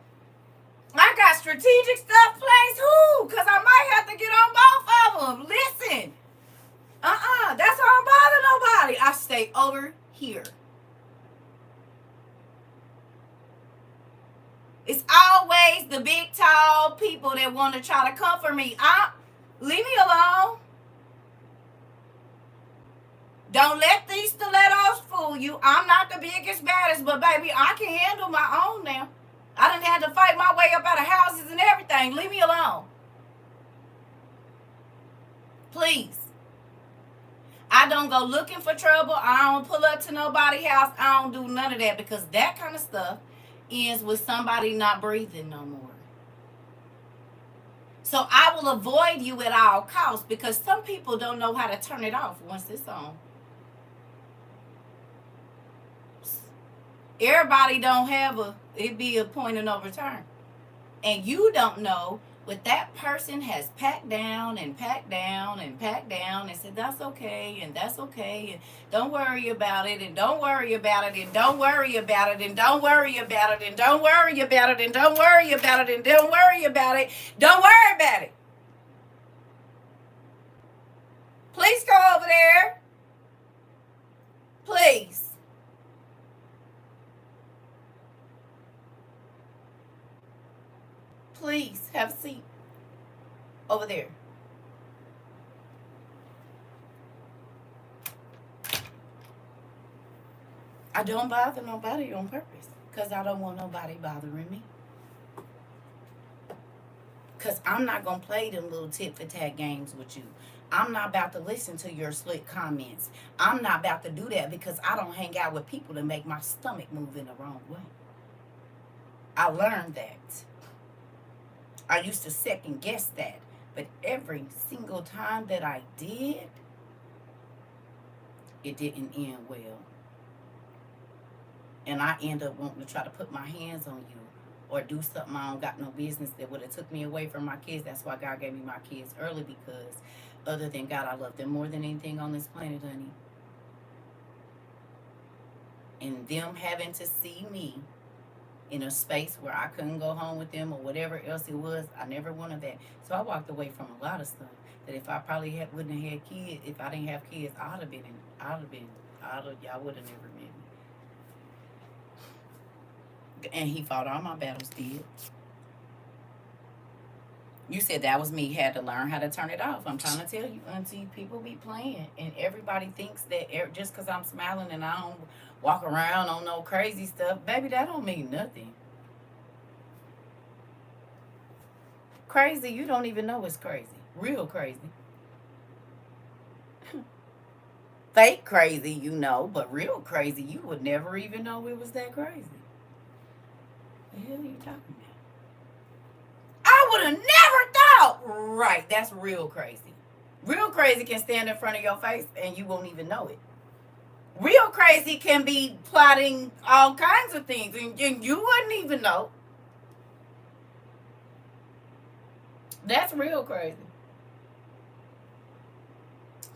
I got strategic stuff placed, because I might have to get on both of them. Listen, that's why I don't bother nobody. I stay over here. It's always the big, tall people that want to try to comfort me. Leave me alone. Don't let these stilettos fool you. I'm not the biggest, baddest, but baby, I can handle my own now. I done had to fight my way up out of houses and everything. Leave me alone. Please. I don't go looking for trouble. I don't pull up to nobody's house. I don't do none of that because that kind of stuff ends with somebody not breathing no more. So I will avoid you at all costs because some people don't know how to turn it off once it's on. Everybody don't have it be a point of no return. And you don't know what that person has packed down and packed down and packed down and said that's okay and that's okay and don't worry about it and don't worry about it and don't worry about it and don't worry about it and don't worry about it and don't worry about it and don't worry about it. Don't worry about it. Please go over there. Please. Please have a seat over there. I don't bother nobody on purpose because I don't want nobody bothering me. Because I'm not going to play them little tit for tat games with you. I'm not about to listen to your slick comments. I'm not about to do that because I don't hang out with people that make my stomach move in the wrong way. I learned that. I used to second guess that. But every single time that I did, it didn't end well. And I end up wanting to try to put my hands on you or do something I don't got no business that would have took me away from my kids. That's why God gave me my kids early, because other than God, I love them more than anything on this planet, honey. And them having to see me in a space where I couldn't go home with them or whatever else it was, I never wanted that. So I walked away from a lot of stuff that if I probably wouldn't have had kids, if I didn't have kids, y'all would have never met me. And he fought all my battles, did. You said that was me, had to learn how to turn it off. I'm trying to tell you, auntie, people be playing. And everybody thinks that just because I'm smiling and I don't walk around on no crazy stuff, baby, that don't mean nothing. Crazy, you don't even know it's crazy. Real crazy. Fake crazy, you know, but real crazy, you would never even know it was that crazy. The hell are you talking about? I would have never thought. Right, that's real crazy. Real crazy can stand in front of your face and you won't even know it. Real crazy can be plotting all kinds of things and you wouldn't even know. That's real crazy.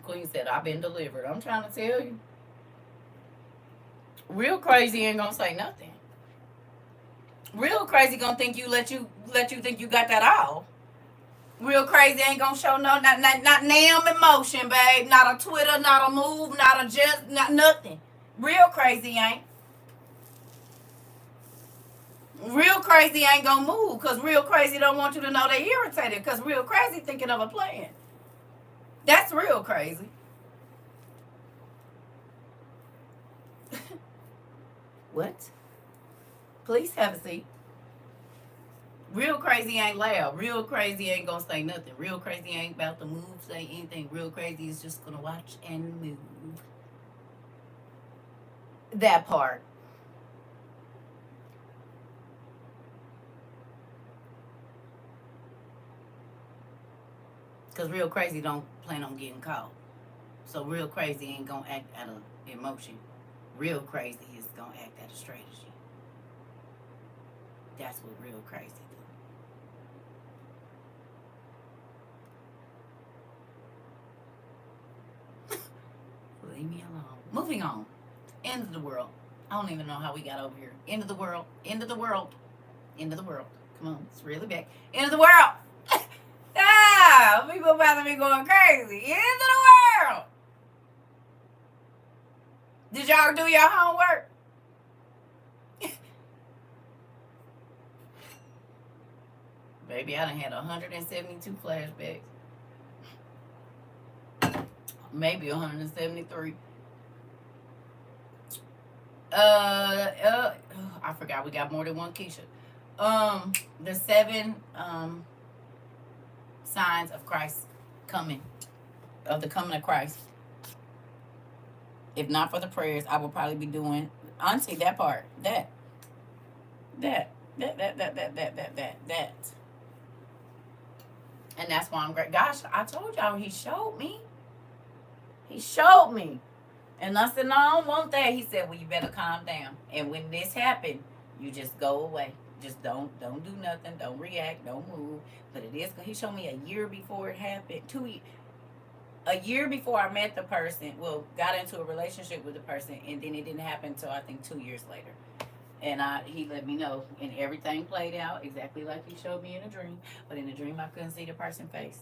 Queen said, I've been delivered. I'm trying to tell you. Real crazy ain't gonna say nothing. Real crazy gonna think let you think you got that all. Real crazy ain't gonna show not damn emotion, babe. Not a Twitter, not a move, not a just, not nothing. Real crazy ain't. Real crazy ain't gonna move because real crazy don't want you to know they irritated because real crazy thinking of a plan. That's real crazy. What? Please have a seat. Real crazy ain't loud. Real crazy ain't gonna say nothing. Real crazy ain't about to move, say anything. Real crazy is just gonna watch and move. That part. Because real crazy don't plan on getting caught. So real crazy ain't gonna act out of emotion. Real crazy is gonna act out of strategy. That's what real crazy do. Leave me alone. Moving on. End of the world. I don't even know how we got over here. End of the world. End of the world. End of the world. Come on, it's really back. End of the world. People about to be going crazy. End of the world. Did y'all do your homework? Baby, I done had 172 flashbacks. Maybe 173. I forgot we got more than one Keisha. The 7 signs of Christ coming, of the coming of Christ. If not for the prayers, I would probably be doing, honestly, that part, that. And that's why I'm great. Gosh, I told y'all he showed me. He showed me. And I said, no, I don't want that. He said, well, you better calm down. And when this happened, you just go away. Just don't do nothing. Don't react. Don't move. But it is. He showed me a year before it happened. A year before I met the person. Well, got into a relationship with the person, and then it didn't happen until I think 2 years later. And he let me know, and everything played out exactly like he showed me in a dream. But in the dream, I couldn't see the person's face.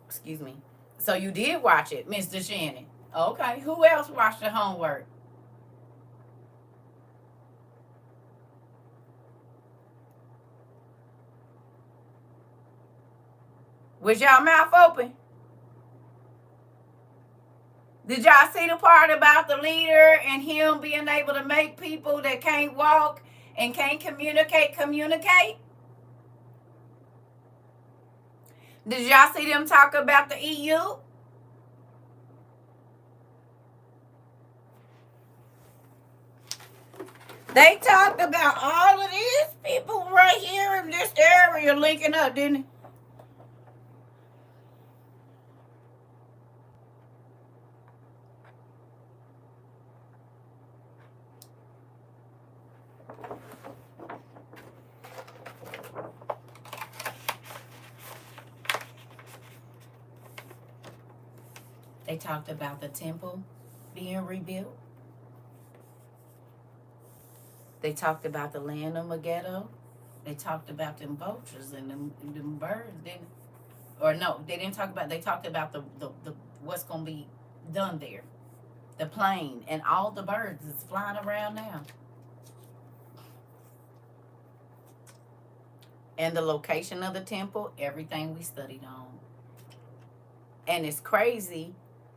Excuse me. So you did watch it, Mr. Shannon. Okay. Who else watched the homework? Was y'all mouth open? Did y'all see the part about the leader and him being able to make people that can't walk and can't communicate? Did y'all see them talk about the EU? They talked about all of these people right here in this area linking up, didn't they? They talked about the temple being rebuilt. They talked about the land of Megiddo. They talked about them vultures and them birds, didn't? Or no, they didn't talk about. They talked about the what's gonna be done there, the plane and all the birds that's flying around now, and the location of the temple. Everything we studied on, and it's crazy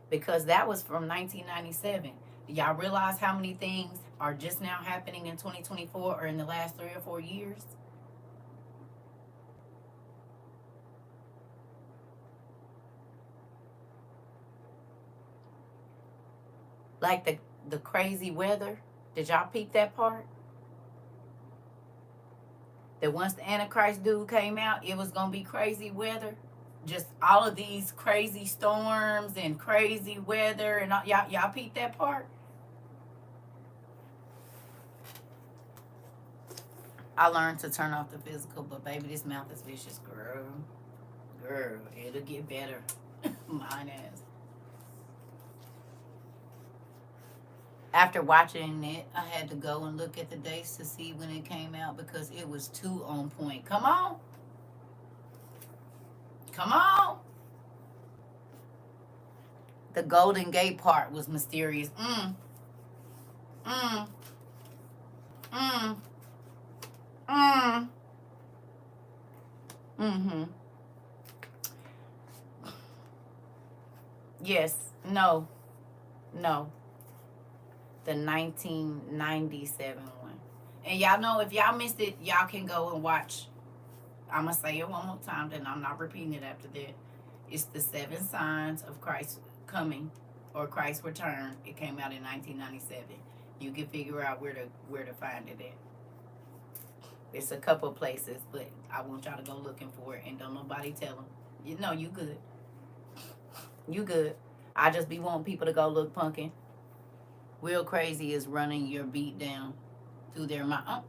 because that was from 1997. Do y'all realize how many things are just now happening in 2024 or in the last 3 or 4 years? Like the crazy weather. Did y'all peep that part? That once the Antichrist dude came out, it was gonna be crazy weather. Just all of these crazy storms and crazy weather and all, y'all peep that part? I learned to turn off the physical, but baby, this mouth is vicious, girl. Girl, it'll get better. Mine is. After watching it, I had to go and look at the dates to see when it came out because it was too on point. Come on. Come on. The Golden Gate part was mysterious. Mm-hmm. Yes. No. No. The 1997 one. And y'all know if y'all missed it, y'all can go and watch. I'm going to say it one more time, then I'm not repeating it after that. It's the 7 signs of Christ coming or Christ's return. It came out in 1997. You can figure out where to find it at. It's a couple of places, but I want y'all to go looking for it and don't nobody tell them. You know, you good. You good. I just be wanting people to go look punkin'. Real crazy is running your beat down through their mouth.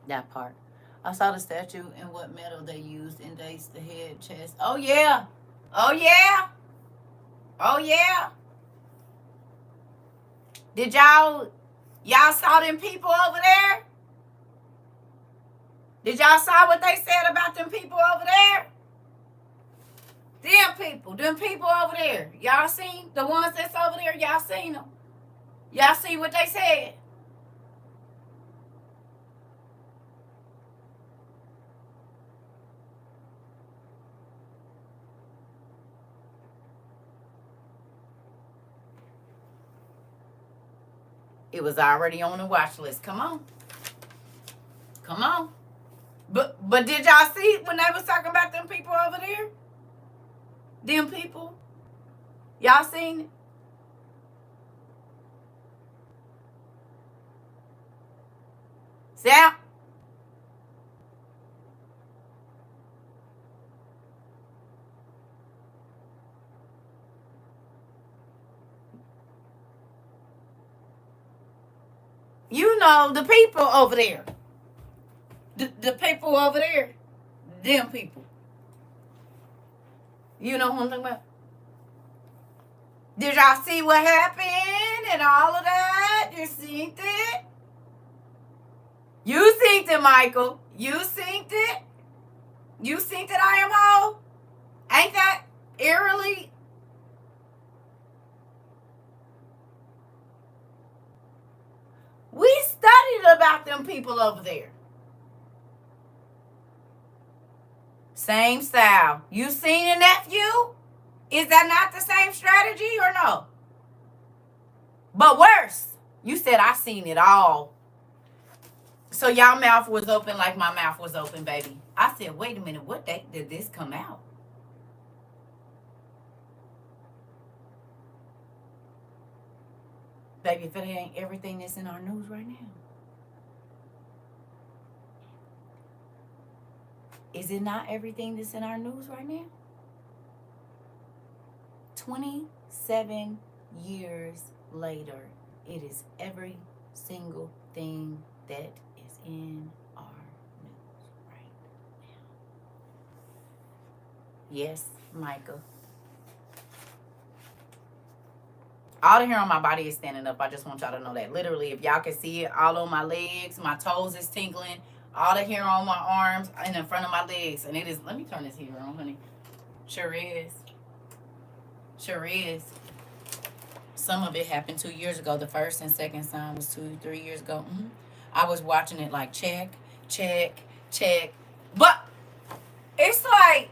That part. I saw the statue and what metal they used in dates, the head, chest. Oh yeah. Oh yeah. Oh yeah. Did y'all saw them people over there? Did y'all saw what they said about them people over there? Them people over there. Y'all seen the ones that's over there? Y'all seen them? Y'all see what they said? It was already on the watch list. Come on. Come on. But did y'all see when they was talking about them people over there? Them people? Y'all seen it? Sam? You know, the people over there. The people over there. Them people. You know who I'm talking about? Did y'all see what happened and all of that? You seen it? You seen it, Michael. You seen it? You seen it, IMO? Ain't that eerily? We studied about them people over there. Same style. You seen a nephew? Is that not the same strategy or no? But worse, you said I seen it all. So y'all mouth was open like my mouth was open, baby. I said, wait a minute, what date did this come out? Baby, if it ain't everything that's in our news right now. Is it not everything that's in our news right now? 27 years later, it is every single thing that is in our news right now. Yes, Micah. All the hair on my body is standing up. I just want y'all to know that. Literally, if y'all can see it, all on my legs, my toes is tingling. All the hair on my arms and in front of my legs. And it is, let me turn this heater on, honey. Sure is. Sure is. Some of it happened 2 years ago. The first and second sign was 2-3 years ago. I was watching it like check, check, check. But it's like,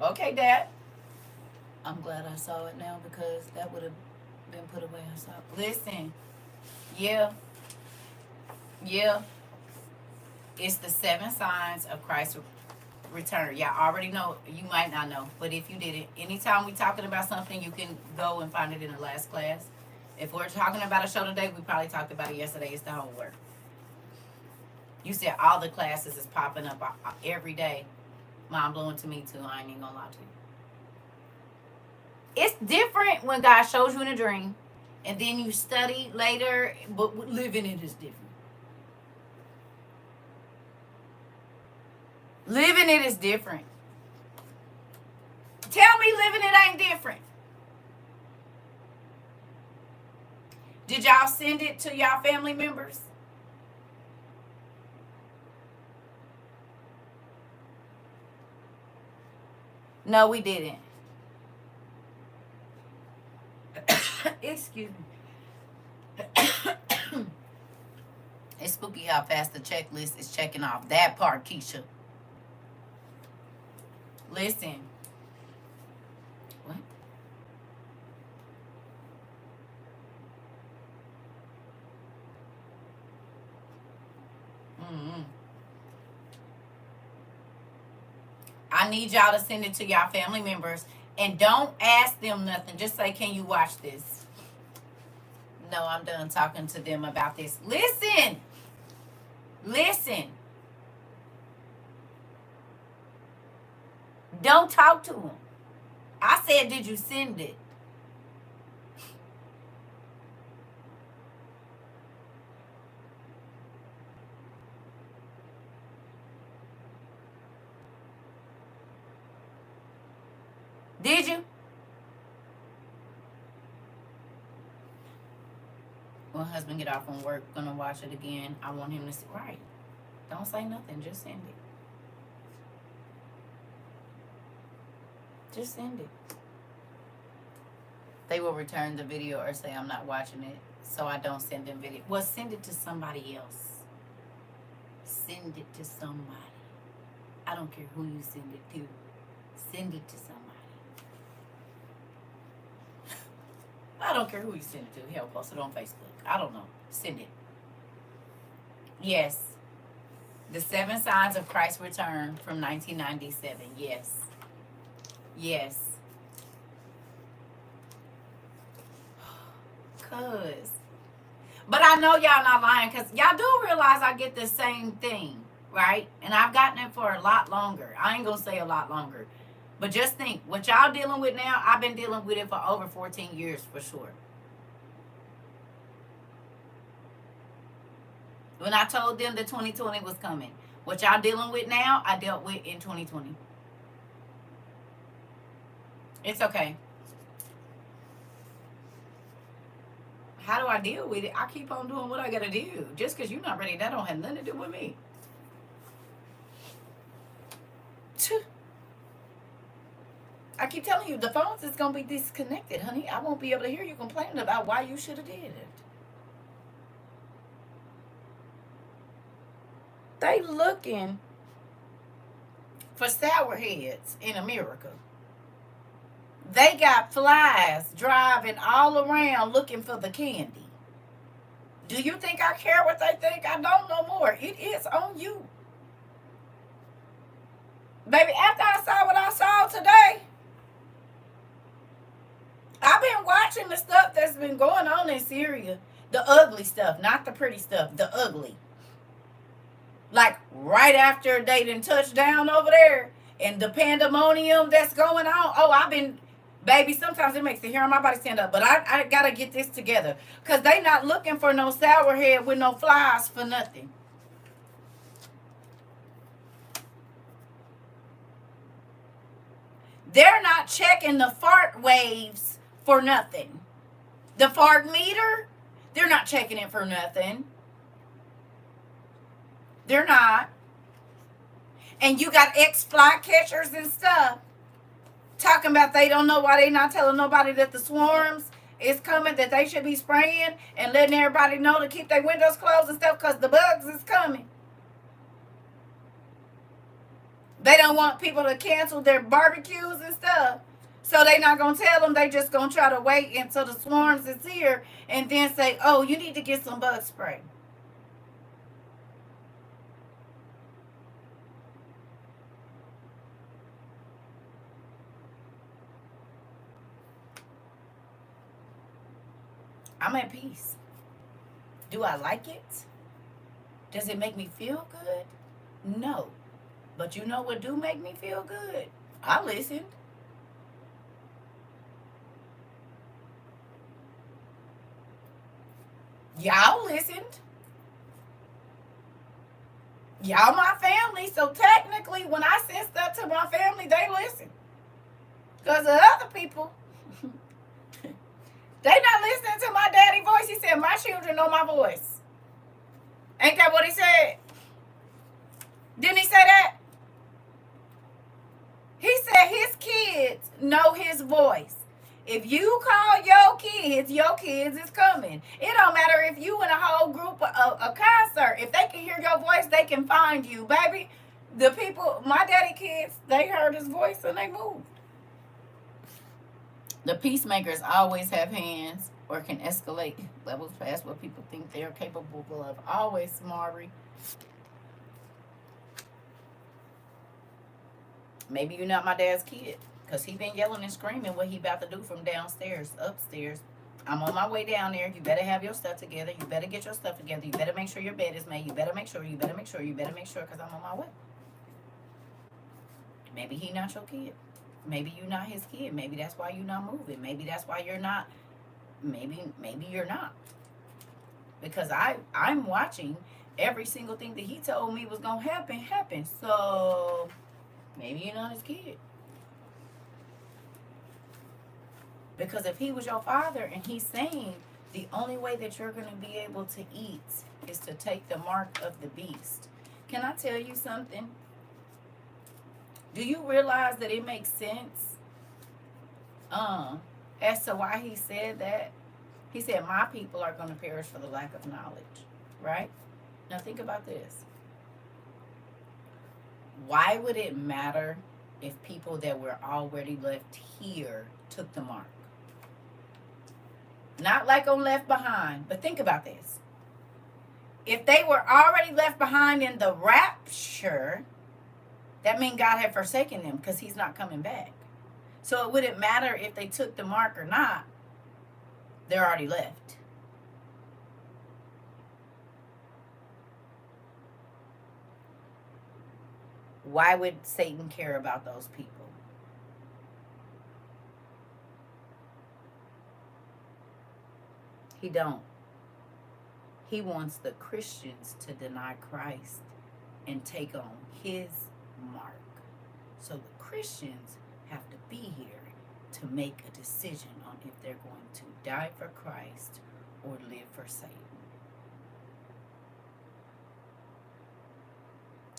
okay, Dad. I'm glad I saw it now because that would have been put away. I saw it. Listen. Yeah. It's the 7 signs of Christ's return. Y'all already know. You might not know. But if you didn't, anytime we talking about something, you can go and find it in the last class. If we're talking about a show today, we probably talked about it yesterday. It's the homework. You said all the classes is popping up every day. Mind blowing to me too. I ain't even gonna lie to you. It's different when God shows you in a dream and then you study later, but living it is different. Living it is different. Tell me living it ain't different. Did y'all send it to y'all family members? No, we didn't. Excuse me. It's spooky how fast the checklist is checking off. That part, Keisha. Listen. What? I need y'all to send it to y'all family members. And don't ask them nothing. Just say, can you watch this? No, I'm done talking to them about this. Listen. Don't talk to them. I said, did you send it? Did you? When husband get off from work, gonna watch it again. I want him to see. Right. Don't say nothing. Just send it. Just send it. They will return the video or say I'm not watching it, so I don't send them video. Well, send it to somebody else. Send it to somebody. I don't care who you send it to. Send it to somebody. I don't care who you send it to. Hell, post it on Facebook. I don't know. Send it. Yes. The 7 Signs of Christ's Return from 1997. Yes. But I know y'all not lying because y'all do realize I get the same thing, right? And I've gotten it for a lot longer. I ain't going to say a lot longer. But just think, what y'all dealing with now, I've been dealing with it for over 14 years for sure. When I told them that 2020 was coming. What y'all dealing with now, I dealt with in 2020. It's okay. How do I deal with it? I keep on doing what I gotta do. Just because you're not ready, that don't have nothing to do with me. I keep telling you, the phones is gonna be disconnected, honey. I won't be able to hear you complaining about why you should have did it. They looking for sour heads in America. They got flies driving all around looking for the candy. Do you think I care what they think? I don't no more. It is on you. Baby, after I saw what I saw today, I've been watching the stuff that's been going on in Syria. The ugly stuff, not the pretty stuff, the ugly. Like right after they done touched down over there and the pandemonium that's going on. Oh, I've been, baby, sometimes it makes the hair on my body stand up. But I got to get this together. Because they not looking for no sour head with no flies for nothing. They're not checking the fart waves for nothing. The fart meter, they're not checking it for nothing. They're not. And you got ex-fly catchers and stuff talking about they don't know why they not telling nobody that the swarms is coming, that they should be spraying and letting everybody know to keep their windows closed and stuff because the bugs is coming. They don't want people to cancel their barbecues and stuff. So they not going to tell them. They just going to try to wait until the swarms is here and then say, oh, you need to get some bug spray. I'm at peace. Do I like it? Does it make me feel good? No. But you know what do make me feel good? I listened. Y'all listened. Y'all my family. So technically, when I send stuff to my family, they listen. Because the other people, they not listening to my daddy voice. He said, my children know my voice. Ain't that what he said? Didn't he say that? He said his kids know his voice. If you call your kids is coming. It don't matter if you in a whole group of a concert. If they can hear your voice, they can find you, baby. The people, my daddy kids, they heard his voice and they moved. The peacemakers always have hands or can escalate levels past what people think they are capable of. Always, Mari. Maybe you're not my dad's kid. Because he been yelling and screaming what he about to do from downstairs, upstairs. I'm on my way down there. You better have your stuff together. You better get your stuff together. You better make sure your bed is made. You better make sure, because I'm on my way. Maybe he not your kid. Maybe you not his kid. Maybe that's why you not moving. Maybe that's why you're not. Maybe you're not. Because I'm watching every single thing that he told me was going to happen. So maybe you're not his kid. Because if he was your father and he's saying the only way that you're going to be able to eat is to take the mark of the beast. Can I tell you something? Do you realize that it makes sense as to why he said that? He said, my people are going to perish for the lack of knowledge, right? Now think about this. Why would it matter if people that were already left here took the mark? Not like on Left Behind, but think about this. If they were already left behind in the rapture, that means God had forsaken them because he's not coming back. So it wouldn't matter if they took the mark or not. They're already left. Why would Satan care about those people? He don't. He wants the Christians to deny Christ and take on his mark. So the Christians have to be here to make a decision on if they're going to die for Christ or live for Satan.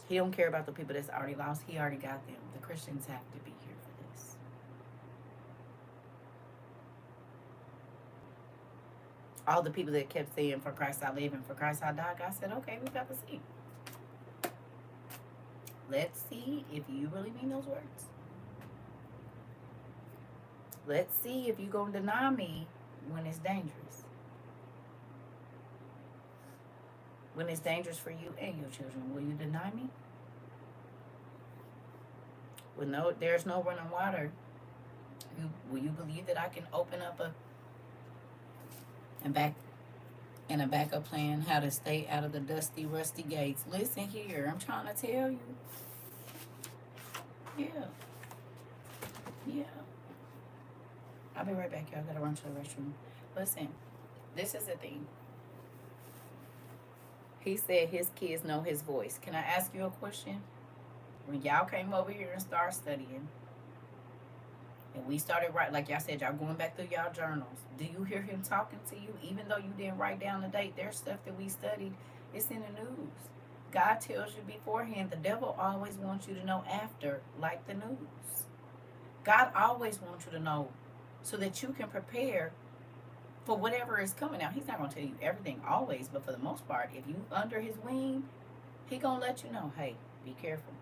He don't care about the people that's already lost. He already got them. The Christians have to be here for this. All the people that kept saying, for Christ I live and for Christ I die, God said, okay, we got to see. Let's see if you really mean those words. Let's see if you're going to deny me when it's dangerous. When it's dangerous for you and your children, will you deny me? When there's no running water, will you believe that I can open up a backup plan how to stay out of the dusty, rusty gates? Listen here, I'm trying to tell you. Yeah. I'll be right back, y'all. I gotta run to the restroom. Listen, this is the thing. He said his kids know his voice. Can I ask you a question? When y'all came over here and started studying, and we started like y'all said, y'all going back through y'all journals, do you hear him talking to you? Even though you didn't write down the date, there's stuff that we studied. It's in the news. God tells you beforehand. The devil always wants you to know after, like the news. God always wants you to know so that you can prepare for whatever is coming out. He's not going to tell you everything always, but for the most part, if you under his wing, he going to let you know, hey, be careful.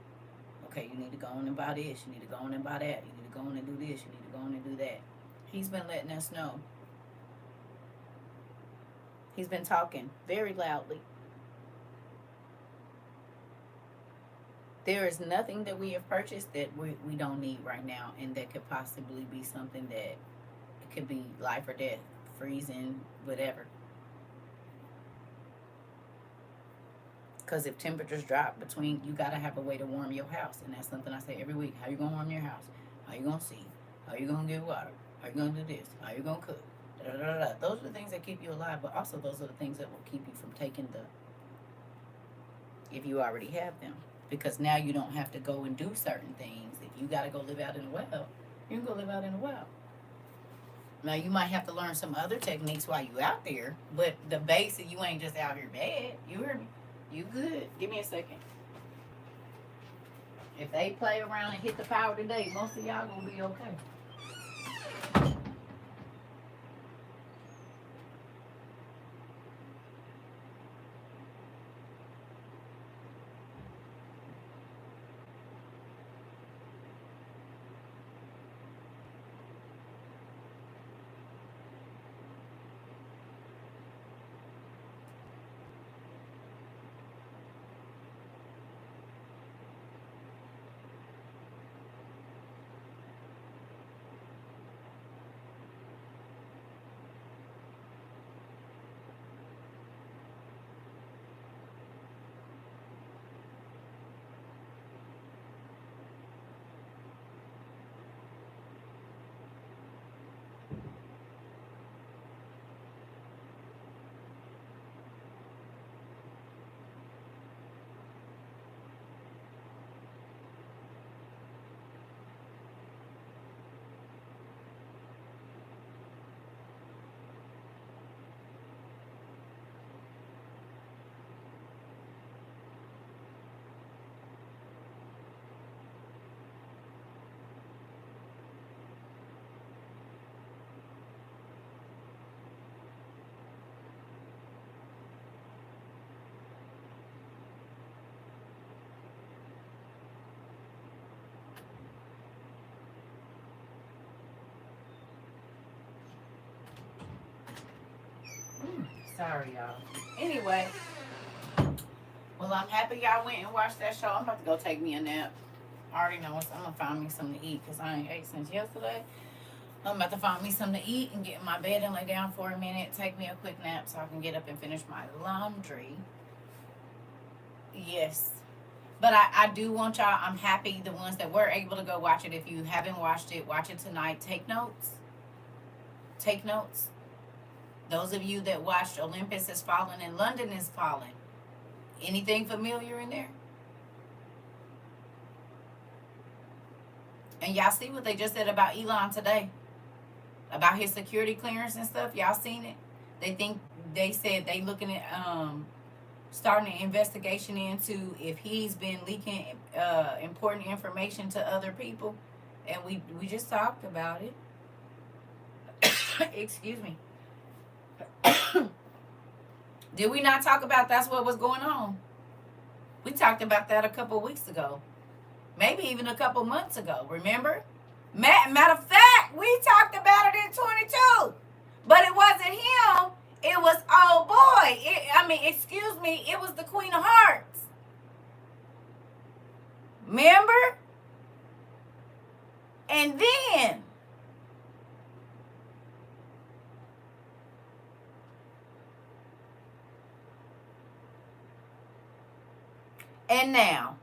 Okay, you need to go on and buy this. You need to go on and buy that. You need to go on and do this. You need to go on and do that. He's been letting us know. He's been talking very loudly. There is nothing that we have purchased that we don't need right now, and that could possibly be something that it could be life or death, freezing, whatever. Because if temperatures drop you got to have a way to warm your house. And that's something I say every week. How you going to warm your house? How you going to see? How you going to get water? How you going to do this? How you going to cook? Da, da, da, da. Those are the things that keep you alive, but also those are the things that will keep you from taking if you already have them. Because now you don't have to go and do certain things. If you got to go live out in the well, you can go live out in the well. Now, you might have to learn some other techniques while you out there, but the basic, you ain't just out here bad. You hear me? You good. Give me a second. If they play around and hit the power today, most of y'all gonna be okay. Sorry, y'all. Anyway, well, I'm happy y'all went and watched that show. I'm about to go take me a nap. I already know I'm going to find me something to eat because I ain't ate since yesterday. I'm about to find me something to eat and get in my bed and lay down for a minute. Take me a quick nap so I can get up and finish my laundry. Yes. But I do want y'all, I'm happy the ones that were able to go watch it. If you haven't watched it, watch it tonight. Take notes. Take notes. Those of you that watched Olympus is falling and London is falling. Anything familiar in there? And y'all see what they just said about Elon today? About his security clearance and stuff? Y'all seen it? They said they looking at starting an investigation into if he's been leaking important information to other people. And we just talked about it. Excuse me. Did we not talk about that's what was going on? We talked about that a couple weeks ago. Maybe even a couple months ago. Remember? Matter of fact, we talked about it in 22. But it wasn't him. It was, oh boy. Excuse me. It was the Queen of Hearts. Remember? And then and now,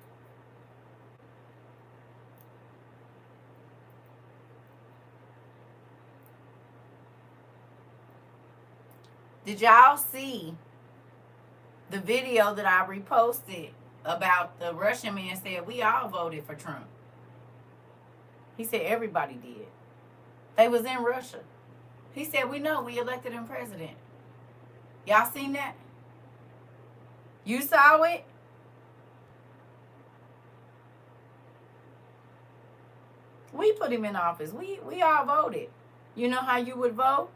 did y'all see the video that I reposted about the Russian man said we all voted for Trump? He said everybody did. They was in Russia. He said we know we elected him president. Y'all seen that? You saw it? We put him in office. We all voted. You know how you would vote?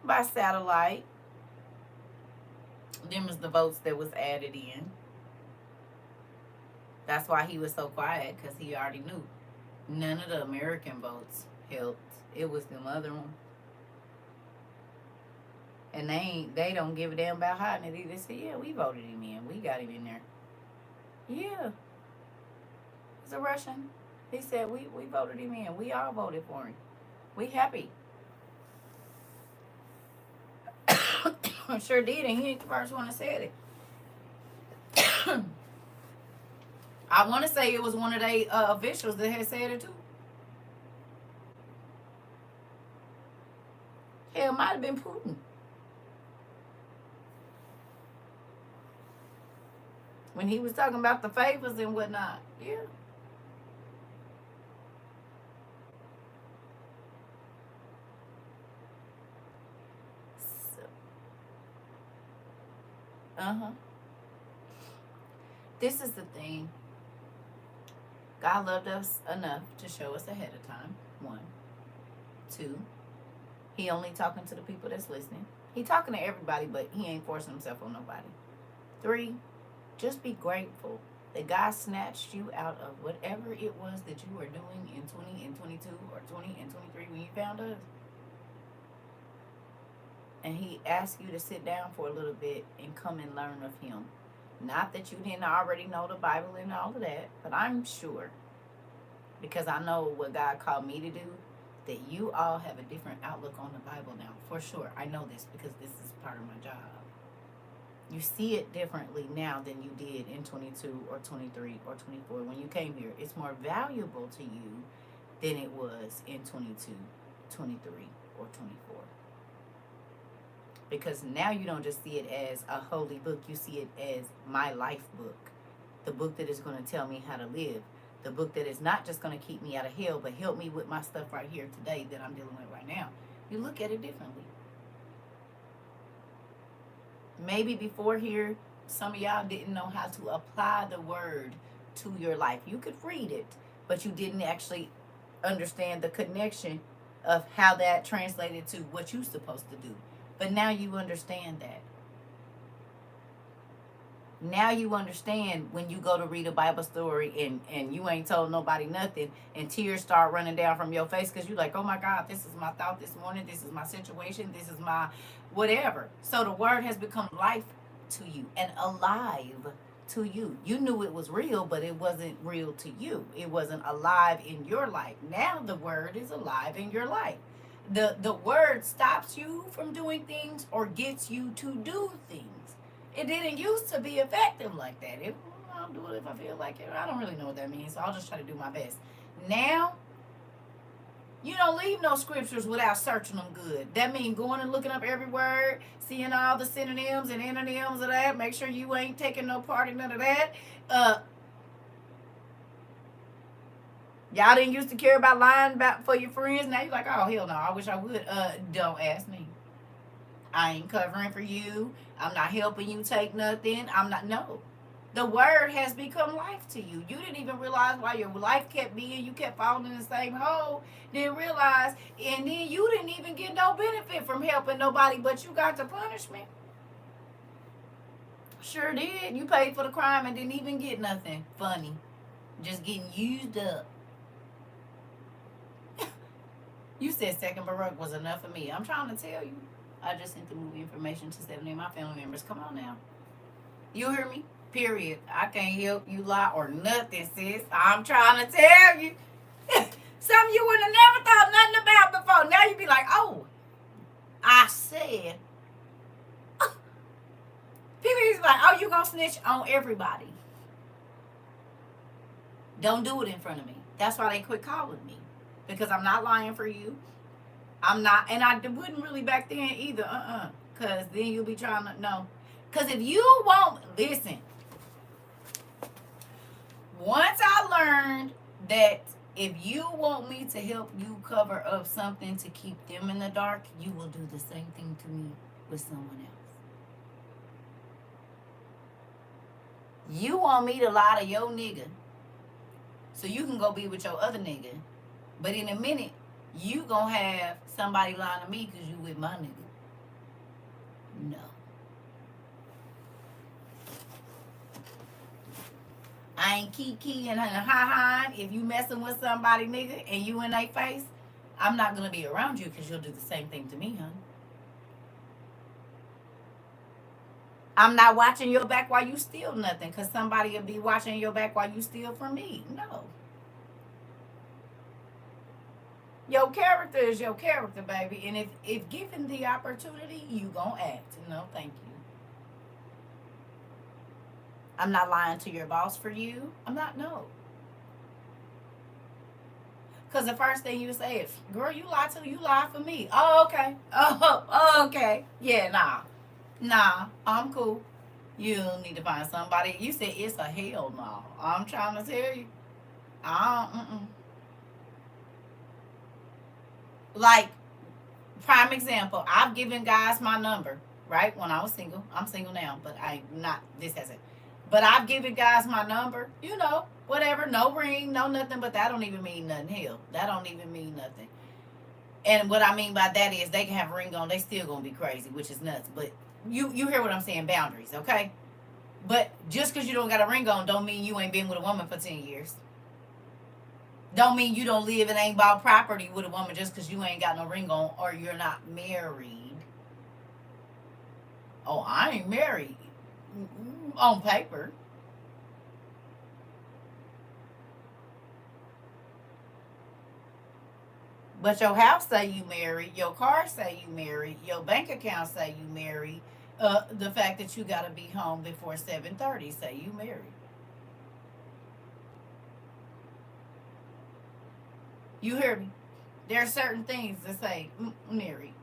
By satellite. Them was the votes that was added in. That's why he was so quiet, because he already knew. None of the American votes helped. It was them other ones. And they don't give a damn about hiding it either. They say, yeah, we voted him in. We got him in there. Yeah. He's a Russian. He said, we voted him in. We all voted for him. We happy. Sure did, and he ain't the first one that said it. I want to say it was one of their officials that had said it too. Hell, it might have been Putin. When he was talking about the favors and whatnot. Yeah. This is the thing. God loved us enough to show us ahead of time. 1. 2. He only talking to the people that's listening. He talking to everybody, but he ain't forcing himself on nobody. 3. Just be grateful that God snatched you out of whatever it was that you were doing in 20 and 22 or 20 and 23 when you found us. And he asked you to sit down for a little bit and come and learn of him. Not that you didn't already know the Bible and all of that, but I'm sure, because I know what God called me to do, that you all have a different outlook on the Bible now. For sure. I know this because this is part of my job. You see it differently now than you did in 22 or 23 or 24 when you came here. It's more valuable to you than it was in 22, 23, or 24. Because now you don't just see it as a holy book. You see it as my life book. The book that is going to tell me how to live. The book that is not just going to keep me out of hell, but help me with my stuff right here today that I'm dealing with right now. You look at it differently. Maybe before here, some of y'all didn't know how to apply the word to your life. You could read it, but you didn't actually understand the connection of how that translated to what you're supposed to do. But now you understand that. Now you understand when you go to read a Bible story and you ain't told nobody nothing and tears start running down from your face because you're like, oh my God, this is my thought this morning. This is my situation. This is my whatever. So the word has become life to you and alive to you. You knew it was real, but it wasn't real to you. It wasn't alive in your life. Now the word is alive in your life. The word stops you from doing things or gets you to do things. It didn't used to be effective like that. I'll do it if I feel like it. I don't really know what that means, so I'll just try to do my best. Now, You don't leave no scriptures without searching them good. That means going and looking up every word, seeing all the synonyms and antonyms of that. Make sure you ain't taking no part in none of that. Y'all didn't used to care about lying about for your friends. Now you're like, oh hell no, I wish I would. Don't ask me. I ain't covering for you. I'm not helping you take nothing. I'm not. No. The word has become life to you. You didn't even realize why your life kept being, you kept falling in the same hole. Didn't realize, and then you didn't even get no benefit from helping nobody, but you got the punishment. Sure did. You paid for the crime and didn't even get nothing. Funny. Just getting used up. You said second Baruch was enough for me. I'm trying to tell you. I just sent the movie information to 70 of my family members. Come on now. You hear me? Period. I can't help you lie or nothing, sis. I'm trying to tell you. Something you would have never thought nothing about before. Now you be like, oh, I said. People is like, oh, you gonna snitch on everybody. Don't do it in front of me. That's why they quit calling me. Because I'm not lying for you. I'm not, and I wouldn't really back then either. Because then you'll be trying to, no. Because if you won't, listen. Once I learned that if you want me to help you cover up something to keep them in the dark, you will do the same thing to me with someone else. You want me to lie to your nigga so you can go be with your other nigga. But in a minute, you gonna have somebody lying to me because you with my nigga. No. I ain't kiki and ha. If you messing with somebody, nigga, and you in their face, I'm not gonna be around you because you'll do the same thing to me, honey. I'm not watching your back while you steal nothing because somebody will be watching your back while you steal from me. No. Your character is your character, baby. And if given the opportunity, you gonna act. No, thank you. I'm not lying to your boss for you. I'm not, no. Because the first thing you say is, girl, you lie for me. Oh, okay. Oh, okay. Yeah, nah, I'm cool. You need to find somebody. You said it's a hell no. I'm trying to tell you. Like, prime example, I've given guys my number, right? When I was single. I'm single now, but this hasn't. But I've given guys my number, whatever, no ring, no nothing, but that don't even mean nothing. Hell, that don't even mean nothing. And what I mean by that is they can have a ring on, they still gonna be crazy, which is nuts. But you hear what I'm saying, boundaries, okay? But just because you don't got a ring on don't mean you ain't been with a woman for 10 years. Don't mean you don't live and ain't bought property with a woman just because you ain't got no ring on or you're not married. Oh, I ain't married. On paper. But your house say you married, your car say you married, your bank account say you married. The fact that you gotta be home before 7:30 say you married. You hear me? There are certain things that say married.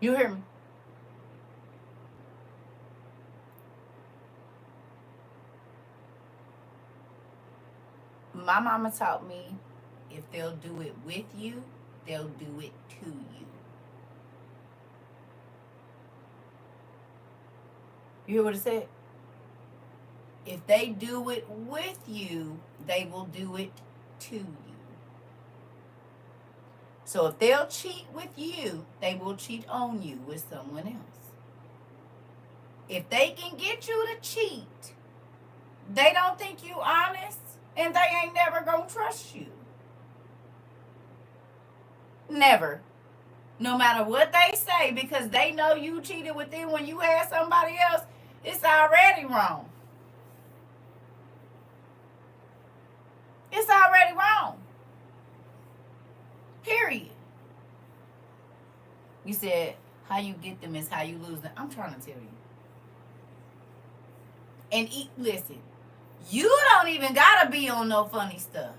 You hear me? My mama taught me if they'll do it with you, they'll do it to you. You hear what I said? If they do it with you, they will do it to you. So if they'll cheat with you, they will cheat on you with someone else. If they can get you to cheat, they don't think you honest and they ain't never gonna trust you. Never. No matter what they say, because they know you cheated with them when you had somebody else, it's already wrong. It's already wrong. Period. You said how you get them is how you lose them. I'm trying to tell you. And listen, You don't even gotta be on no funny stuff.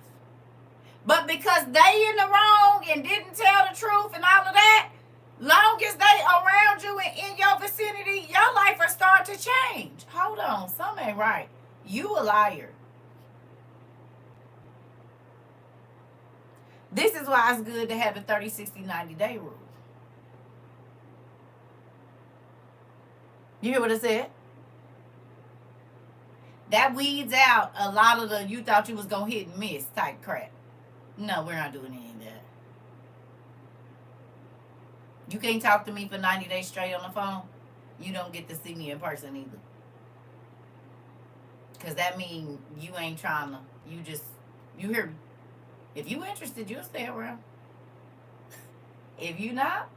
But because they in the wrong and didn't tell the truth and all of that, long as they around you and in your vicinity, your life will start to change. Hold on, something ain't right. You a liar. This is why it's good to have the 30, 60, 90-day rule. You hear what I said? That weeds out a lot of the you thought you was gonna hit and miss type crap. No, we're not doing any of that. You can't talk to me for 90 days straight on the phone. You don't get to see me in person either. Because that means you ain't trying to, you hear me. If you interested, you'll stay around. If you not,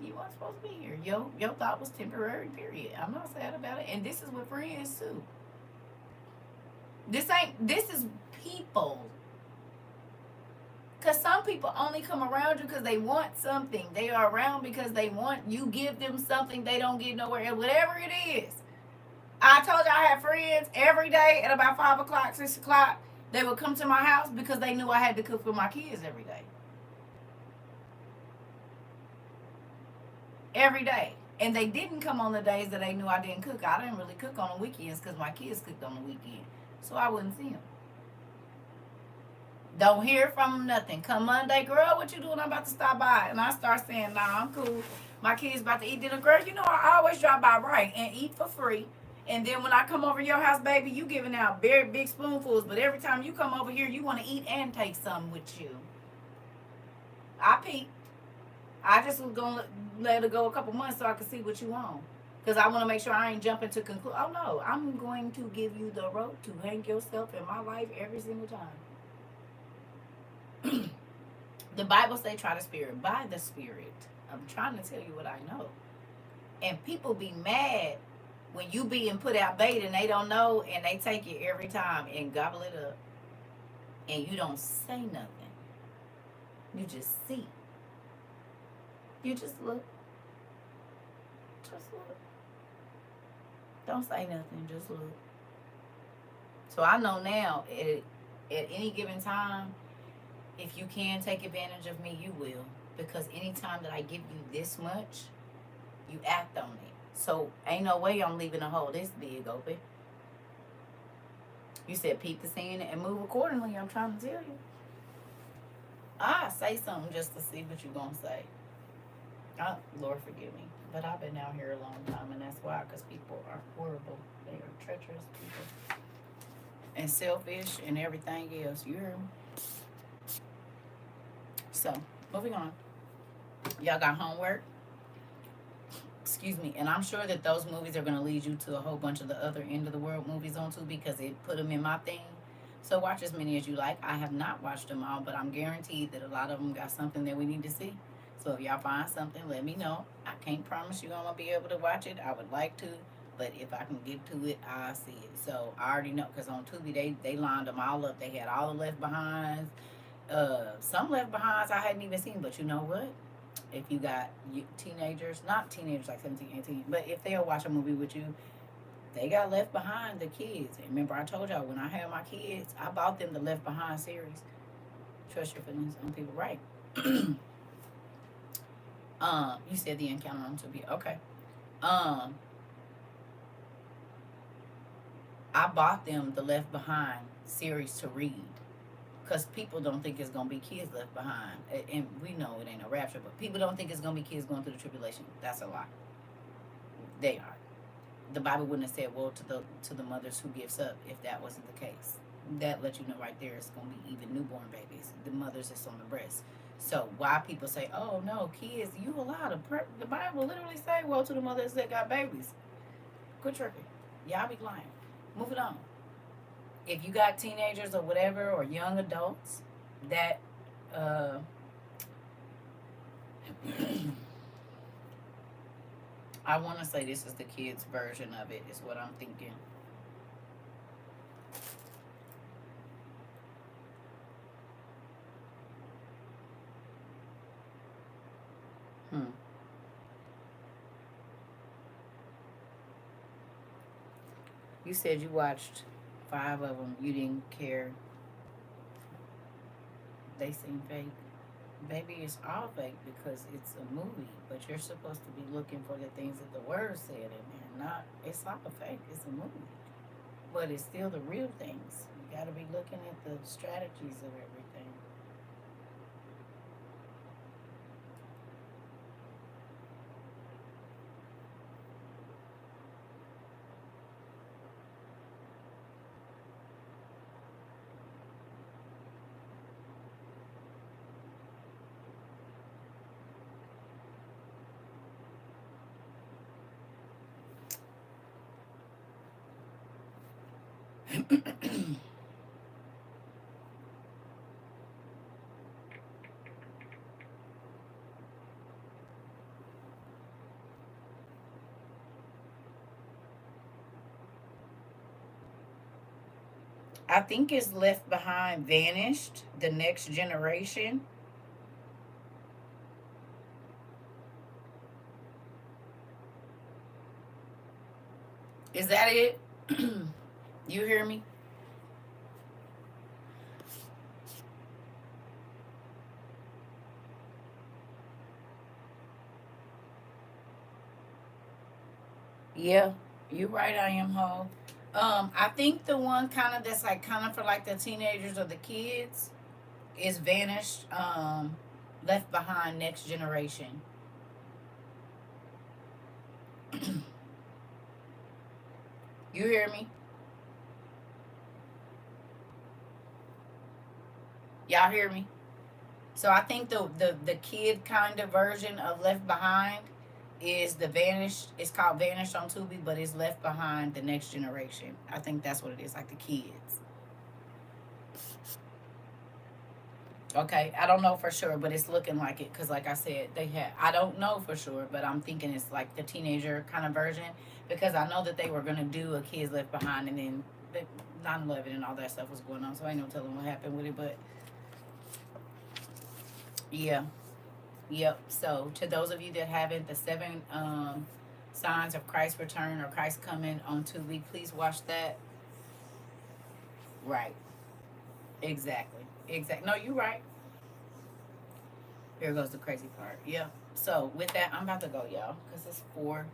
you weren't supposed to be here. Your thought was temporary, period. I'm not sad about it. And this is with friends too. This is people. Because some people only come around you because they want something. They are around because they want you give them something they don't get nowhere else. Whatever it is. I told you I had friends every day at about 5 o'clock, 6 o'clock. They would come to my house because they knew I had to cook for my kids every day. Every day. And they didn't come on the days that they knew I didn't cook. I didn't really cook on the weekends because my kids cooked on the weekend. So I wouldn't see them. Don't hear from them, nothing. Come Monday, girl, what you doing? I'm about to stop by. And I start saying, nah, I'm cool. My kids about to eat dinner. Girl, you know I always drop by right and eat for free. And then when I come over your house, baby, you giving out very big spoonfuls. But every time you come over here, you want to eat and take some with you. I peeked. I just was going to let it go a couple months so I could see what you want. Because I want to make sure I ain't jumping to conclude. Oh, no. I'm going to give you the rope to hang yourself in my life every single time. The Bible say try the spirit by the spirit. I'm trying to tell you what I know. And people be mad when you being put out bait and they don't know and they take it every time and gobble it up. And you don't say nothing. You just see. You just look. Just look. Don't say nothing. Just look. So I know now at any given time, if you can take advantage of me, you will. Because anytime that I give you this much, you act on it. So ain't no way I'm leaving a hole this big open. You said peep the scene and move accordingly. I'm trying to tell you. I say something just to see what you're going to say. Oh, Lord forgive me. But I've been out here a long time, and that's why. Because people are horrible. They are treacherous people. And selfish and everything else. You hear me? So, moving on. Y'all got homework? Excuse me. And I'm sure that those movies are going to lead you to a whole bunch of the other end of the world movies on too, because it put them in my thing. So watch as many as you like. I have not watched them all, but I'm guaranteed that a lot of them got something that we need to see. So if y'all find something, let me know. I can't promise you I'm going to be able to watch it. I would like to, but if I can get to it, I'll see it. So I already know, because on Tubi, they lined them all up. They had all the Left Behinds. Some Left Behinds I hadn't even seen, but you know what? If you got teenagers, not teenagers like 17, 18, but if they'll watch a movie with you, they got Left Behind, the kids. And remember, I told y'all when I had my kids, I bought them the Left Behind series. Trust your feelings on people, right? You said the encounter on Tubi. Okay. I bought them the Left Behind series to read. Because people don't think it's going to be kids left behind. And we know it ain't a rapture, but people don't think it's going to be kids going through the tribulation. That's a lie. They are. The Bible wouldn't have said, well, to the mothers who gives up if that wasn't the case. That lets you know right there it's going to be even newborn babies. The mothers that's on the breast. So why people say, oh, no, kids, you allowed to the Bible literally say, well, to the mothers that got babies. Quit tripping. Y'all be lying. Moving on. If you got teenagers or whatever, or young adults that I want to say this is the kids' version of it, is what I'm thinking. You said you watched 5 of them. You didn't care. They seem fake. Baby, it's all fake because it's a movie. But you're supposed to be looking for the things that the word said in there. Not, it's not a fake. It's a movie. But it's still the real things. You got to be looking at the strategies of everything. I think it's Left Behind, Vanished, The Next Generation. Is that it? You hear me? Yeah, you're right. I am whole. I think the one kind of that's like kind of for like the teenagers or the kids is Vanished. Left Behind, Next Generation. You hear me? Y'all hear me? So I think the kid kind of version of Left Behind is the Vanished. It's called Vanished on Tubi, but it's Left Behind, the Next Generation. I think that's what it is, like the kids. Okay, I don't know for sure, but it's looking like it because, like I said, they had. I don't know for sure, but I'm thinking it's like the teenager kind of version because I know that they were gonna do a Kids Left Behind, and then 9/11 and all that stuff was going on, so I ain't no telling what happened with it. But yeah, yep. So to those of you that haven't, the seven signs of Christ's return or Christ coming on Tubi, please watch that. Right. Exactly. Exactly. No, you're right. Here goes the crazy part. Yeah. So with that, I'm about to go, y'all, because it's 4.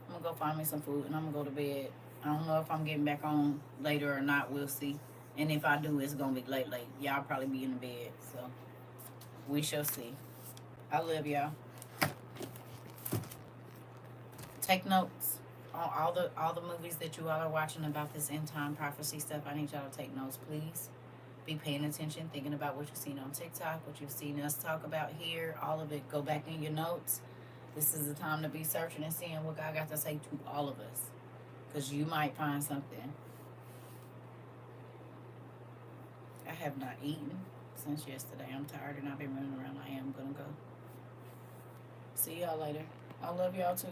I'm gonna go find me some food and I'm gonna go to bed. I don't know if I'm getting back on later or not. We'll see. And if I do, it's gonna be late, late. Y'all probably be in the bed. So we shall see. I love y'all. Take notes on all the movies that you all are watching about this end time prophecy stuff. I need y'all to take notes, please. Be paying attention, thinking about what you've seen on TikTok, what you've seen us talk about here, all of it. Go back in your notes. This is the time to be searching and seeing what God got to say to all of us. Because you might find something. I have not eaten since yesterday. I'm tired and I've been running around. I am going to go. See y'all later. I love y'all too.